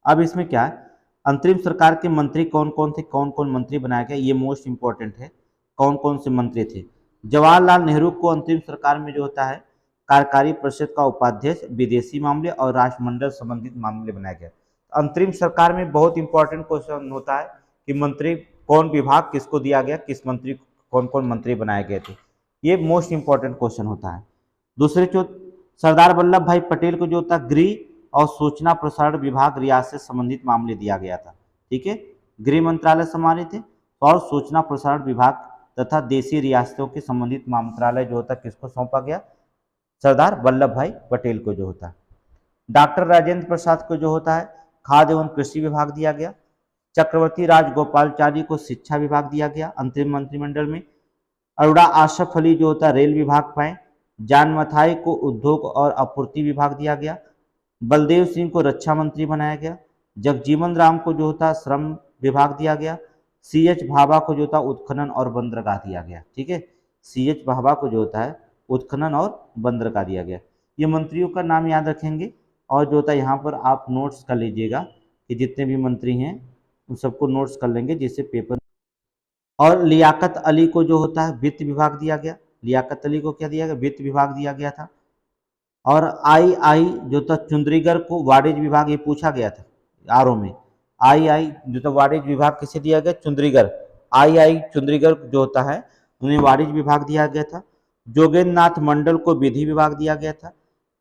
अब इसमें क्या है, अंतरिम सरकार के मंत्री कौन कौन थे, कौन कौन मंत्री बनाया गया, ये मोस्ट इंपॉर्टेंट है। कौन कौन से मंत्री थे? जवाहरलाल नेहरू को अंतरिम सरकार में जो होता है कार्यकारी परिषद का उपाध्यक्ष, विदेशी मामले और राष्ट्रमंडल संबंधित मामले बनाया गया। अंतरिम सरकार में बहुत इंपॉर्टेंट क्वेश्चन होता है कि मंत्री कौन विभाग किसको दिया गया, किस मंत्री कौन कौन मंत्री बनाए गए थे, ये मोस्ट इंपॉर्टेंट क्वेश्चन होता है। दूसरे जो सरदार वल्लभ भाई पटेल को जो होता गृह और सूचना प्रसारण विभाग रियासत से संबंधित मामले दिया गया था। ठीक है, गृह मंत्रालय संभाले थे और सूचना प्रसारण विभाग तथा देशी रियासतों के संबंधित मंत्रालय जो होता किसको सौंपा गया? सरदार वल्लभ भाई पटेल को जो होता है। डॉक्टर राजेंद्र प्रसाद को जो होता है खाद्य एवं कृषि विभाग दिया गया। चक्रवर्ती राजगोपालचारी को शिक्षा विभाग दिया गया अंतरिम मंत्रिमंडल में। अरोड़ा आशफ अली जो होता है रेल विभाग पाए। जान मथाई को उद्योग और आपूर्ति विभाग दिया गया। बलदेव सिंह को रक्षा मंत्री बनाया गया। जगजीवन राम को जो होता श्रम विभाग दिया गया। CH भाभा को जो होता उत्खनन और बंदरगाह दिया गया। ठीक है, CH भाभा को जो होता है उत्खनन और बंदरगाह दिया गया। ये मंत्रियों का नाम याद रखेंगे और जो होता है यहाँ पर आप नोट्स कर लीजिएगा कि जितने भी मंत्री हैं उन सबको नोट्स कर लेंगे जिससे पेपर। और लियाकत अली को जो होता है वित्त विभाग दिया गया। लियाकत अली को क्या दिया गया? वित्त विभाग दिया गया था। और आई जो था चुंद्रीगर को वाणिज्य विभाग, ये पूछा गया था आरओ में। आई जो था वाणिज्य विभाग किसे दिया गया? चुंद्रीगर। आई चुंद्रीगर जो होता है उन्हें वाणिज्य विभाग दिया गया था। जोगेंद्र नाथ मंडल को विधि विभाग दिया गया था।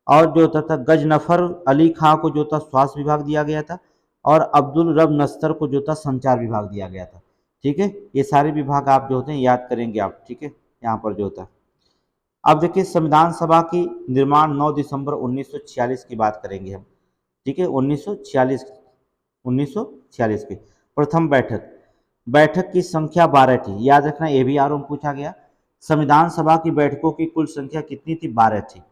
और जो होता था गजनफर अली खां को जो था स्वास्थ्य विभाग दिया गया था। और अब्दुल रब नस्तर को जो था संचार विभाग दिया गया था। ठीक है, ये सारे विभाग आप जो होते हैं याद करेंगे आप। ठीक है, यहाँ पर जो होता है अब देखिए संविधान सभा की निर्माण 9 दिसंबर 1946 की बात करेंगे हम। ठीक है, 1946 की प्रथम बैठक की संख्या 12 थी। याद रखना, AVR में पूछा गया संविधान सभा की बैठकों की कुल संख्या कितनी थी? 12 थी।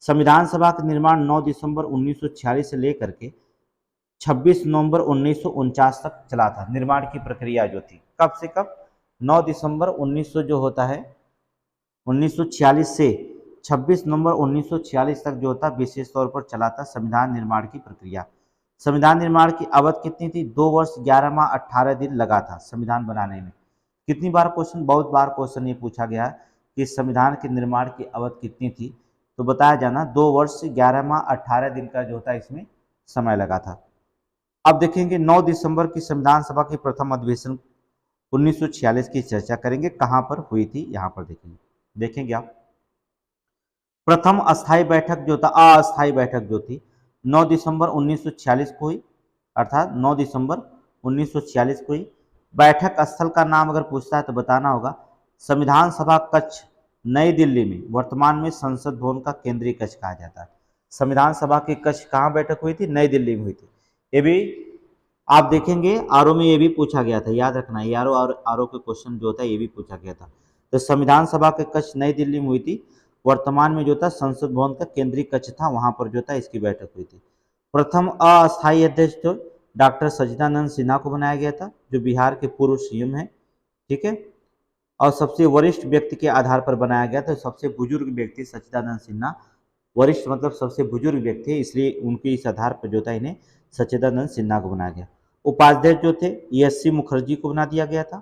संविधान सभा का निर्माण 9 दिसंबर 1946 से लेकर के 26 नवंबर 1949 तक चला था। निर्माण की प्रक्रिया जो थी कब से कब? 9 दिसंबर 1900 जो होता है 1946 से 26 नवंबर 1946 तक जो होता विशेष तौर पर चला था संविधान निर्माण की प्रक्रिया। संविधान निर्माण की अवधि कितनी थी? 2 वर्ष 11 माह 18 दिन लगा था संविधान बनाने में। कितनी बार क्वेश्चन, बहुत बार क्वेश्चन ये पूछा गया है कि संविधान के निर्माण की अवधि कितनी थी, तो बताया जाना 2 वर्ष 11 माह 18 दिन का जो होता इसमें समय लगा था। अब देखेंगे 9 दिसंबर की संविधान सभा की प्रथम अधिवेशन 1946 की चर्चा करेंगे। कहाँ पर हुई थी? यहाँ पर देखेंगे आप। प्रथम अस्थायी बैठक जो था, अस्थायी बैठक जो थी 9 दिसंबर 1946 को हुई, अर्थात 9 दिसंबर 1946 को हुई। बैठक स्थल का नाम अगर पूछता है तो बताना होगा संविधान सभा कक्ष नई दिल्ली में, वर्तमान में संसद भवन का केंद्रीय कक्ष कहा जाता है। संविधान सभा की कक्ष कहाँ बैठक हुई थी? नई दिल्ली में हुई थी। ये भी आप देखेंगे आरओ में ये भी पूछा गया था, याद रखना, यारो और आरओ के क्वेश्चन जो होता है ये भी पूछा गया था। तो संविधान सभा के कक्ष नई दिल्ली में हुई थी, वर्तमान में जो था संसद भवन का केंद्रीय कक्ष था, वहां पर जो था इसकी बैठक हुई थी। प्रथम अस्थायी अध्यक्ष जो डॉक्टर सच्चिदानंद सिन्हा को बनाया गया था, जो बिहार के पूर्व सीएम है, ठीक है। और सबसे वरिष्ठ व्यक्ति के आधार पर बनाया गया था, सबसे बुजुर्ग व्यक्ति सच्चिदानंद सिन्हा, वरिष्ठ मतलब सबसे बुजुर्ग व्यक्ति है, इसलिए उनके इस आधार पर जो था इन्हें सच्चिदानंद सिन्हा को बनाया गया। उपाध्यक्ष जो थे ESC मुखर्जी को बना दिया गया था।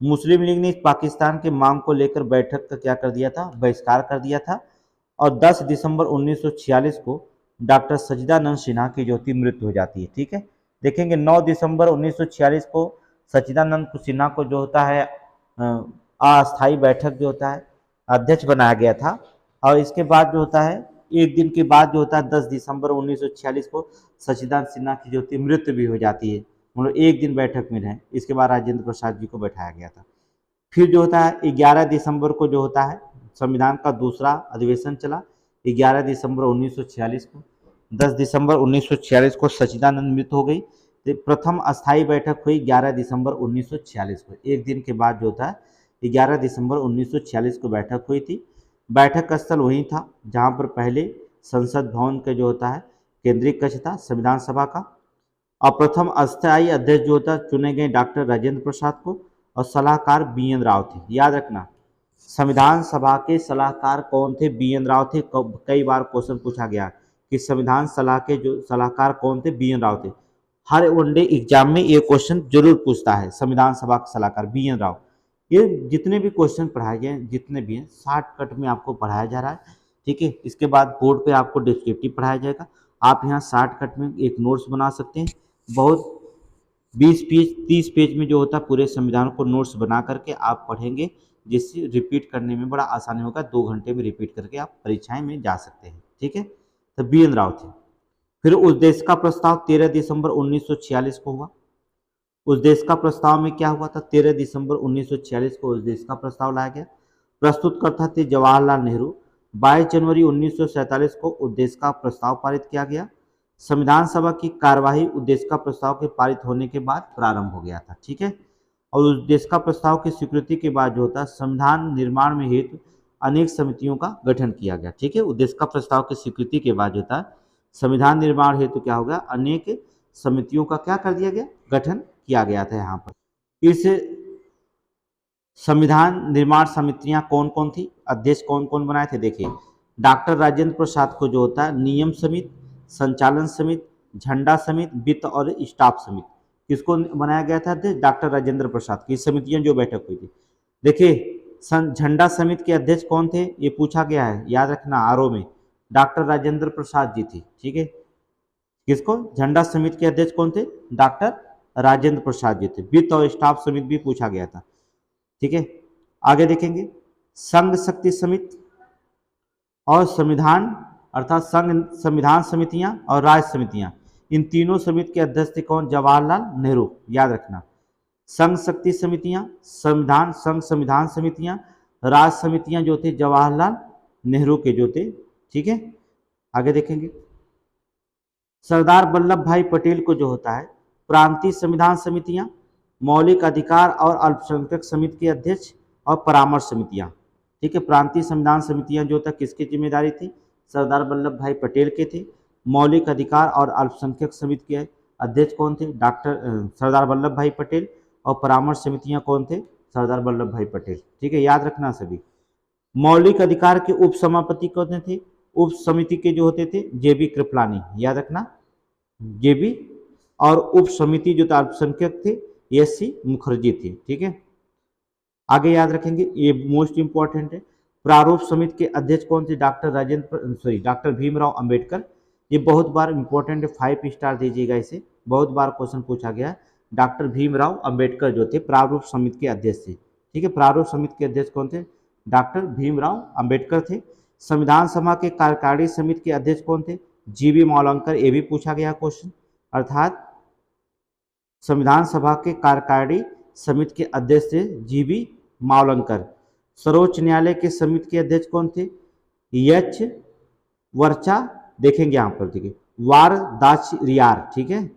मुस्लिम लीग ने पाकिस्तान की मांग को लेकर बैठक का क्या कर दिया था? बहिष्कार कर दिया था। और 10 दिसंबर 1946 को डॉक्टर सच्चिदानंद सिन्हा की जो थी मृत्यु हो जाती है, ठीक है। देखेंगे 9 दिसंबर 1946 को सच्चिदानंद सिन्हा को जो होता है अस्थायी बैठक जो होता है अध्यक्ष बनाया गया था। और इसके बाद जो होता है एक दिन के बाद जो होता है 10 दिसंबर 1946 को सच्चिदानंद सिन्हा की जो थी मृत्यु भी हो जाती है, मतलब एक दिन बैठक में रहे। इसके बाद राजेंद्र प्रसाद जी को बैठाया गया था। फिर जो होता है 11 दिसंबर को जो होता है संविधान का दूसरा अधिवेशन चला, 11 दिसंबर 1946 को। 10 दिसंबर 1946 को सच्चिदानंद मृत्यु हो गई। तो प्रथम अस्थायी बैठक हुई 11 दिसंबर 1946 को, एक दिन के बाद जो होता है 11 दिसंबर 1946 को बैठक हुई थी। बैठक स्थल वहीं था जहां पर पहले संसद भवन का जो होता है केंद्रीय कक्ष था संविधान सभा का। और प्रथम अस्थायी अध्यक्ष जो होता चुने गए डॉक्टर राजेंद्र प्रसाद को, और सलाहकार BN राव थे। याद रखना, संविधान सभा के सलाहकार कौन थे? BN राव थे। कई बार क्वेश्चन पूछा गया कि संविधान सलाह के जो सलाहकार कौन थे? BN राव थे। हर वनडे एग्जाम में ये क्वेश्चन जरूर पूछता है, संविधान सभा के सलाहकार BN राव। ये जितने भी क्वेश्चन पढ़ाए गए जितने भी हैं शॉर्टकट में आपको पढ़ाया जा रहा है, ठीक है। इसके बाद बोर्ड पे आपको डिस्क्रिप्टिव पढ़ाया जाएगा। आप यहाँ शॉर्टकट में एक नोट्स बना सकते हैं, बहुत 20 पेज 30 पेज में जो होता है पूरे संविधान को नोट्स बना करके आप पढ़ेंगे, जिससे रिपीट करने में बड़ा आसानी होगा। 2 घंटे में रिपीट करके आप परीक्षाएं में जा सकते हैं, ठीक है। तो BN राव थे। फिर उस देश का प्रस्ताव 13 दिसंबर 1946 को हुआ। उस देश का प्रस्ताव में क्या हुआ था? 13 दिसंबर 1946 को उस देश का प्रस्ताव लाया गया। प्रस्तुतकर्ता थे जवाहरलाल नेहरू। 22 जनवरी 1947 को उस देश का प्रस्ताव पारित किया गया। संविधान सभा की कार्यवाही उद्देश्य का प्रस्ताव के पारित होने के बाद प्रारंभ हो गया था, ठीक है। और उद्देश्य का प्रस्ताव की स्वीकृति के बाद जो होता है संविधान निर्माण में हेतु अनेक समितियों का गठन किया गया, ठीक है। उद्देश्य का प्रस्ताव की स्वीकृति के बाद जो होता है संविधान निर्माण हेतु क्या हो गया? अनेक समितियों का क्या कर दिया गया? गठन किया गया था। यहाँ पर इस संविधान निर्माण समितियां कौन कौन थी? अध्यक्ष कौन कौन बनाए थे? देखिए, डॉक्टर राजेंद्र प्रसाद को जो होता है नियम समिति, संचालन समिति, झंडा समिति, वित्त और स्टाफ समिति, किसको बनाया गया था? डॉक्टर राजेंद्र प्रसाद की समितियां जो बैठक हुई थी। देखिए, झंडा समिति के अध्यक्ष कौन थे? ये पूछा गया है, याद रखना आरओ में, डॉक्टर राजेंद्र प्रसाद जी थे, ठीक है। किसको? झंडा समिति के अध्यक्ष कौन थे? डॉक्टर राजेंद्र प्रसाद जी थे। वित्त और स्टाफ समिति भी पूछा गया था, ठीक है। आगे देखेंगे, संघ शक्ति समिति और संविधान अर्थात संघ संविधान समितियां और राज्य समितियां, इन तीनों समिति के अध्यक्ष थे कौन? जवाहरलाल नेहरू। याद रखना, संघ शक्ति समितियां, संविधान समितियां, राज्य समितियां जो थे जवाहरलाल नेहरू के जो थे, ठीक है। आगे देखेंगे, सरदार वल्लभ भाई पटेल को जो होता है प्रांतीय संविधान समितियां, मौलिक अधिकार और अल्पसंख्यक समिति के अध्यक्ष और परामर्श समितियां, ठीक है। प्रांतीय संविधान समितियां जो था किसकी जिम्मेदारी थी? सरदार वल्लभ भाई पटेल के थे। मौलिक अधिकार और अल्पसंख्यक समिति के अध्यक्ष कौन थे? डॉक्टर सरदार वल्लभ भाई पटेल। और परामर्श समितियां कौन थे? सरदार वल्लभ भाई पटेल, ठीक है। याद रखना सभी। मौलिक अधिकार के उप सभापति कौन थे? उप समिति के जो होते थे JB कृपलानी, याद रखना JB। और उप समिति जो अल्पसंख्यक थे SC मुखर्जी थे, ठीक है। आगे याद रखेंगे, ये मोस्ट इंपॉर्टेंट है। प्रारूप समिति के अध्यक्ष कौन थे? डॉक्टर भीमराव अंबेडकर। ये बहुत बार इंपॉर्टेंट है, 5 स्टार दीजिएगा इसे, बहुत बार क्वेश्चन पूछा गया है। डॉक्टर भीमराव अंबेडकर जो थे प्रारूप समिति के अध्यक्ष थे, ठीक है। प्रारूप समिति के अध्यक्ष कौन थे? डॉक्टर भीमराव अंबेडकर थे। संविधान सभा के कार्यकारिणी समिति के अध्यक्ष कौन थे? GB मावलंकर। ये भी पूछा गया क्वेश्चन, अर्थात संविधान सभा के कार्यकारिणी समिति के अध्यक्ष थे GB मावलंकर। सर्वोच्च न्यायालय के समिति के अध्यक्ष कौन थे? एच वर्चा, देखेंगे यहाँ पर, देखिए वारदाचार्यार, ठीक है,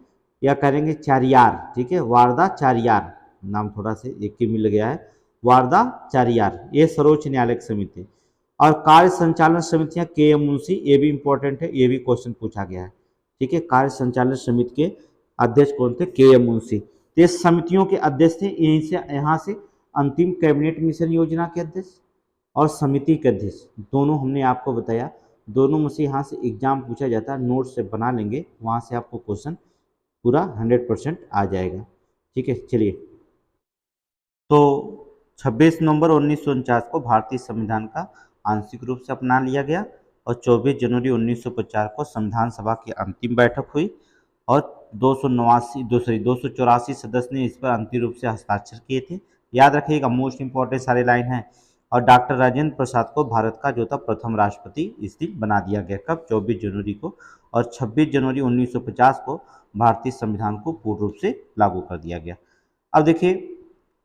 या करेंगे चारियार, ठीक है, वारदाचार्यार, नाम थोड़ा से एक ही मिल गया है, वारदाचार्यार, ये सर्वोच्च न्यायालय की समिति है। और कार्य संचालन समितियां के एम मुंशी, ये भी इंपॉर्टेंट है, ये भी क्वेश्चन पूछा गया है, ठीक है। कार्य संचालन समिति के अध्यक्ष कौन थे? के एम मुंशी। तो ये समितियों के अध्यक्ष थे, यहीं से यहाँ से अंतिम कैबिनेट मिशन योजना के अध्यक्ष और समिति के अध्यक्ष दोनों हमने आपको बताया, दोनों में से यहाँ से एग्जाम पूछा जाता है, नोट से बना लेंगे, वहाँ से आपको क्वेश्चन पूरा 100% आ जाएगा, ठीक है। चलिए, तो 26 नवंबर 1949 को भारतीय संविधान का आंशिक रूप से अपना लिया गया और 24 जनवरी 1950 को संविधान सभा की अंतिम बैठक हुई और 284 सदस्य ने इस पर अंतिम रूप से हस्ताक्षर किए थे। याद रखिएगा, मोस्ट इंपॉर्टेंट सारे लाइन हैं। और डॉक्टर राजेंद्र प्रसाद को भारत का जो था प्रथम राष्ट्रपति इस दिन बना दिया गया, कब? 24 जनवरी को। और 26 जनवरी 1950 को भारतीय संविधान को पूर्ण रूप से लागू कर दिया गया। अब देखिए,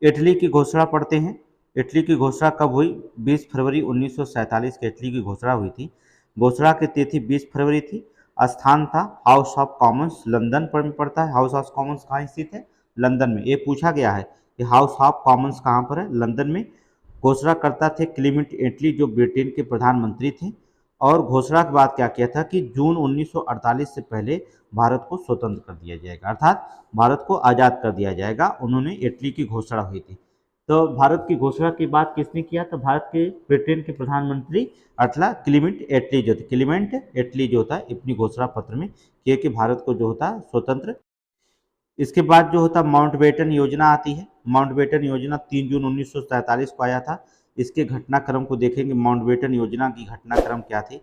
इटली की घोषणा पढ़ते हैं। इटली की घोषणा कब हुई? 20 फरवरी 1947 को इटली की घोषणा हुई थी। घोषणा की तिथि 20 फरवरी थी। स्थान था हाउस ऑफ कॉमन्स, लंदन पर में पड़ता है। हाउस ऑफ कॉमन्स कहाँ स्थित है? लंदन में। ये पूछा गया है कि हाउस ऑफ कॉमन्स कहाँ पर है? लंदन में। घोषणा करता थे क्लीमेंट एटली, जो ब्रिटेन के प्रधानमंत्री थे। और घोषणा के बाद क्या किया था कि जून 1948 से पहले भारत को स्वतंत्र कर दिया जाएगा, अर्थात भारत को आज़ाद कर दिया जाएगा। उन्होंने इटली की घोषणा हुई थी। तो भारत की घोषणा की बात किसने किया? तो भारत के ब्रिटेन के प्रधानमंत्री अटला क्लीमेंट एटली जो थे, क्लीमेंट एटली जो होता है अपनी घोषणा पत्र में किए कि भारत को जो होता है स्वतंत्र। इसके बाद जो होता माउंटबेटन योजना आती है। माउंटबेटन योजना 3 जून 1947 को आया था। इसके घटनाक्रम को देखेंगे। माउंटबेटन योजना की घटनाक्रम क्या थी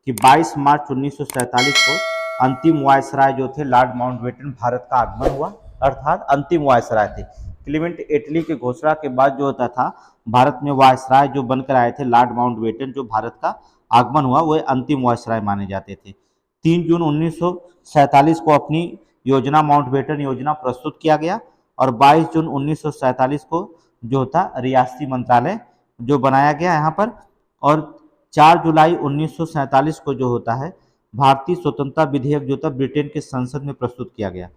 कि 22 मार्च 1947 को अंतिम वायसराय जो थे लॉर्ड माउंटबेटन भारत का आगमन हुआ, अर्थात अंतिम वायसराय थे। क्लीमेंट एटली की घोषणा के बाद जो होता था भारत में वायसराय जो बनकर आए थे लॉर्ड माउंटबेटन, जो भारत का आगमन हुआ वह अंतिम वायसराय माने जाते थे। 3 जून 1947 को अपनी योजना माउंटबेटन योजना प्रस्तुत किया गया और 22 जून 1947 को जो होता रियासती मंत्रालय जो बनाया गया यहाँ पर। और 4 जुलाई 1947 को जो होता है भारतीय स्वतंत्रता विधेयक जो था ब्रिटेन के संसद में प्रस्तुत किया गया।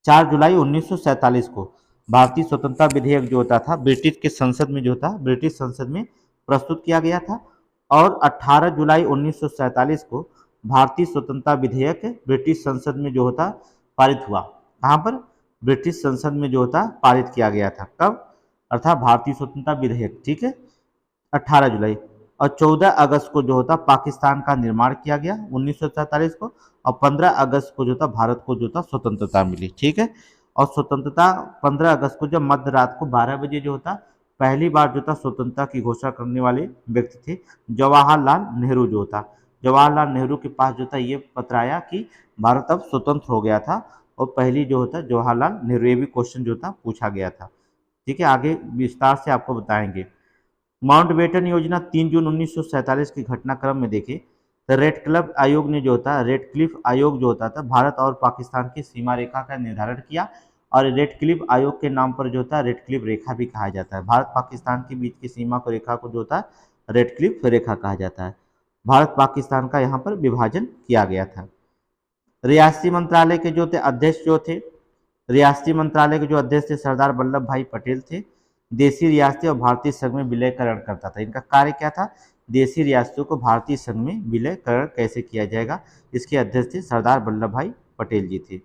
4 जुलाई 1947 को भारतीय स्वतंत्रता विधेयक जो होता था ब्रिटिश के संसद में जो था ब्रिटिश संसद में प्रस्तुत किया गया था। और 18 जुलाई 1947 को भारतीय स्वतंत्रता विधेयक ब्रिटिश संसद में जो होता पारित हुआ। कहाँ पर? ब्रिटिश संसद में जो होता पारित किया गया था। कब? अर्थात भारतीय स्वतंत्रता विधेयक, ठीक है, 18 जुलाई। और 14 अगस्त को जो होता पाकिस्तान का निर्माण किया गया 1947 को। और 15 अगस्त को जो था भारत को जो था स्वतंत्रता मिली, ठीक है। और स्वतंत्रता 15 अगस्त को जब मध्य रात को 12 बजे जो होता पहली बार जो था स्वतंत्रता की घोषणा करने वाले व्यक्ति थे जवाहरलाल नेहरू जो था। जवाहरलाल नेहरू के पास जो था ये पत्र आया कि भारत अब स्वतंत्र हो गया था और पहली जो होता जवाहरलाल नेहरू, ये भी क्वेश्चन जो था पूछा गया था, ठीक है। आगे विस्तार से आपको बताएंगे। माउंटबेटन योजना 3 जून 1947 के घटनाक्रम में देखें तो रेड क्लिफ आयोग ने जो होता रेड क्लिफ आयोग जो होता था भारत और पाकिस्तान की सीमा रेखा का निर्धारण किया। और रेड क्लिफ आयोग के नाम पर जो होता है रेड क्लिफ रेखा भी कहा जाता है। भारत पाकिस्तान के बीच की सीमा को रेखा को जो होता है रेड क्लिफ रेखा कहा जाता है। भारत पाकिस्तान का यहाँ पर विभाजन किया गया था। रियासती मंत्रालय के जो थे अध्यक्ष जो थे, रियासती मंत्रालय के जो अध्यक्ष थे सरदार वल्लभ भाई पटेल थे। देशी रियासतें और भारतीय संघ में विलयकरण करता था। इनका कार्य क्या था? देशी रियासतों को भारतीय संघ में विलयकरण कैसे किया जाएगा, इसके अध्यक्ष थे सरदार वल्लभ भाई पटेल जी थे।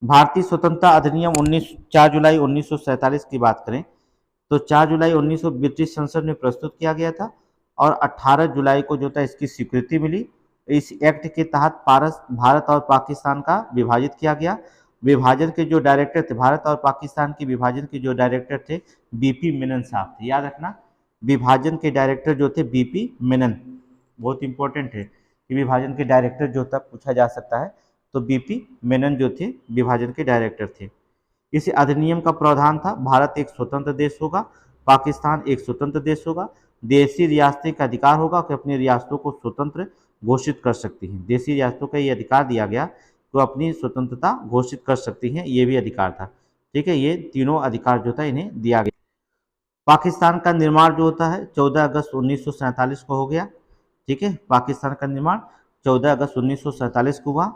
भारतीय स्वतंत्रता अधिनियम 4 जुलाई 1947 की बात करें तो 4 जुलाई 1900 ब्रिटिश संसद में प्रस्तुत किया गया था और 18 जुलाई को जो था इसकी स्वीकृति मिली। इस एक्ट के तहत भारत और पाकिस्तान का विभाजित किया गया। विभाजन के जो डायरेक्टर थे, भारत और पाकिस्तान के विभाजन के जो डायरेक्टर थे बीपी मेनन साहब थे। याद रखना, विभाजन के डायरेक्टर जो थे बीपी मेनन, बहुत इंपॉर्टेंट है कि विभाजन के डायरेक्टर जो था पूछा जा सकता है, तो बीपी मेनन जो थे विभाजन के डायरेक्टर थे। इस अधिनियम का प्रावधान था भारत एक स्वतंत्र देश होगा, पाकिस्तान एक स्वतंत्र देश होगा। देशी रियासतें का अधिकार होगा कि अपनी रियासतों को स्वतंत्र घोषित कर सकती हैं। देशी रियासतों का ये अधिकार दिया गया तो अपनी स्वतंत्रता घोषित कर सकती हैं, ये भी अधिकार था, ठीक है। ये तीनों अधिकार जो था इन्हें दिया गया। पाकिस्तान का निर्माण जो होता है 14 अगस्त 1947 को हो गया। ठीक है, पाकिस्तान का निर्माण 14 अगस्त 1947 को हुआ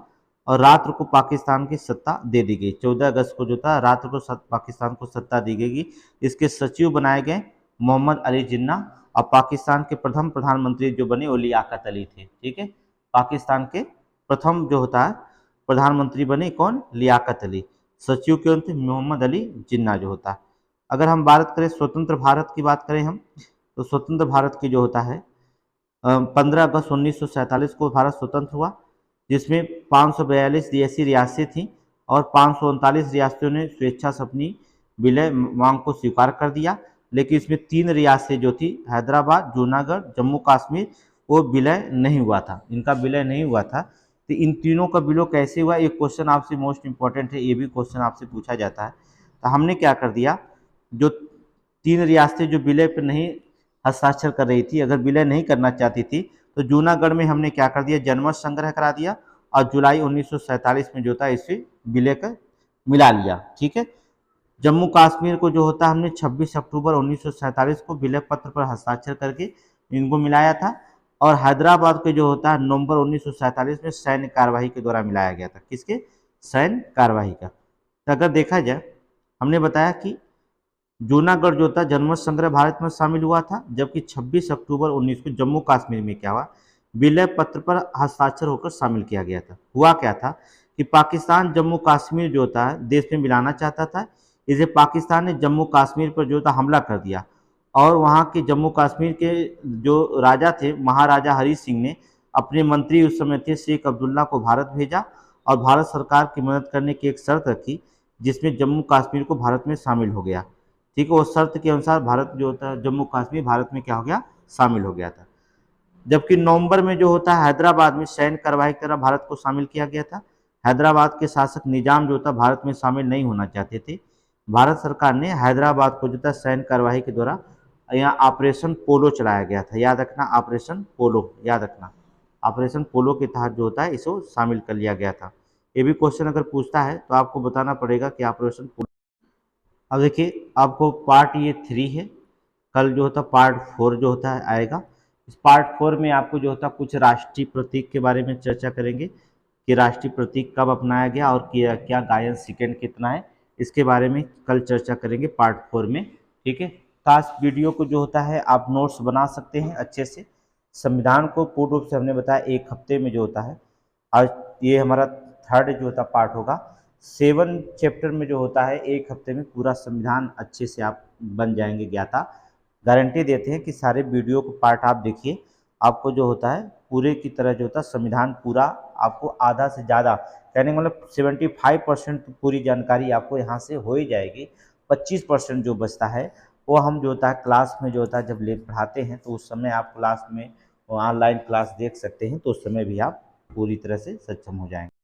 और रात्र को पाकिस्तान की सत्ता दे दी गई। 14 अगस्त को जो था रात्र को पाकिस्तान को सत्ता दी गई। इसके सचिव बनाए गए मोहम्मद अली जिन्ना और पाकिस्तान के प्रथम प्रधानमंत्री जो बने वो लियाकत अली थे। ठीक है, पाकिस्तान के प्रथम जो होता है प्रधानमंत्री बने कौन? लियाकत अली। सचिव कौन थे? मोहम्मद अली जिन्ना जो होता है। अगर हम बात करें स्वतंत्र भारत की बात करें हम, तो स्वतंत्र भारत की जो होता है 15 अगस्त 1947 को भारत स्वतंत्र हुआ, जिसमें 542 ऐसी रियासतें थीं और 539 रियासतों ने स्वेच्छा से अपनी विलय मांग को स्वीकार कर दिया। लेकिन इसमें 3 रियासतें जो थी हैदराबाद, जूनागढ़, जम्मू कश्मीर, वो विलय नहीं हुआ था, इनका विलय नहीं हुआ था। तो इन तीनों का विलय कैसे हुआ, एक क्वेश्चन आपसे मोस्ट इंपॉर्टेंट है, ये भी क्वेश्चन आपसे पूछा जाता है। तो हमने क्या कर दिया, जो 3 रियासतें जो विलय पर नहीं हस्ताक्षर कर रही थी, अगर विलय नहीं करना चाहती थी, तो जूनागढ़ में हमने क्या कर दिया, जनमत संग्रह करा दिया और जुलाई 1947 में जो था इसे विलय कर मिला लिया। ठीक है, जम्मू कश्मीर को जो होता हमने 26 अक्टूबर 1947 को विलय पत्र पर हस्ताक्षर करके इनको मिलाया था और हैदराबाद के जो होता है नवंबर 1947 में सैन्य कार्यवाही के द्वारा मिलाया गया था। किसके? सैन्य कार्यवाही का। तो अगर देखा जाए, हमने बताया कि जूनागढ़ जो था जनमत संग्रह भारत में शामिल हुआ था, जबकि 26 अक्टूबर 19 को जम्मू कश्मीर में क्या हुआ, विलय पत्र पर हस्ताक्षर होकर शामिल किया गया था। हुआ क्या था कि पाकिस्तान जम्मू कश्मीर जो था देश में मिलाना चाहता था, इसे पाकिस्तान ने जम्मू कश्मीर पर जो था हमला कर दिया और वहाँ के जम्मू कश्मीर के जो राजा थे महाराजा हरी सिंह ने अपने मंत्री उस समय थे शेख अब्दुल्ला को भारत भेजा और भारत सरकार की मदद करने की एक शर्त रखी, जिसमें जम्मू कश्मीर को भारत में शामिल हो गया। ठीक है, उस शर्त के अनुसार भारत जो होता है जम्मू कश्मीर भारत में क्या हो गया, शामिल हो गया था। जबकि नवंबर में जो होता है हैदराबाद में सैन्य कार्रवाई की तरह भारत को शामिल किया गया था। हैदराबाद के शासक निजाम जो था भारत में शामिल नहीं होना चाहते थे। भारत सरकार ने हैदराबाद को जो था सैन्य कार्रवाई के द्वारा यहाँ ऑपरेशन पोलो चलाया गया था। याद रखना, ऑपरेशन पोलो, याद रखना, ऑपरेशन पोलो के तहत जो होता है इसको शामिल कर लिया गया था। ये भी क्वेश्चन अगर पूछता है तो आपको बताना पड़ेगा कि ऑपरेशन पोलो। अब देखिए, आपको पार्ट ये 3 है, कल जो होता पार्ट 4 जो होता है आएगा। इस पार्ट 4 में आपको जो होता कुछ राष्ट्रीय प्रतीक के बारे में चर्चा करेंगे कि राष्ट्रीय प्रतीक कब अपनाया गया और क्या क्या गायन सेकंड कितना है, इसके बारे में कल चर्चा करेंगे पार्ट 4 में। ठीक है, खास वीडियो को जो होता है आप नोट्स बना सकते हैं अच्छे से। संविधान को पूर्ण रूप से हमने बताया 1 हफ्ते में जो होता है, आज ये हमारा 3rd जो होता पार्ट होगा। 7 चैप्टर में जो होता है 1 हफ्ते में पूरा संविधान अच्छे से आप बन जाएंगे ज्ञाता। गारंटी देते हैं कि सारे वीडियो को पार्ट आप देखिए, आपको जो होता है पूरे की तरह जो होता है संविधान पूरा आपको आधा से ज़्यादा, कहने का मतलब 75% पूरी जानकारी आपको यहाँ से हो ही जाएगी। 25% जो बचता है वो हम जो होता है क्लास में जो होता है जब ले पढ़ाते हैं तो उस समय आप क्लास में ऑनलाइन क्लास देख सकते हैं, तो उस समय भी आप पूरी तरह से सक्षम हो जाएंगे।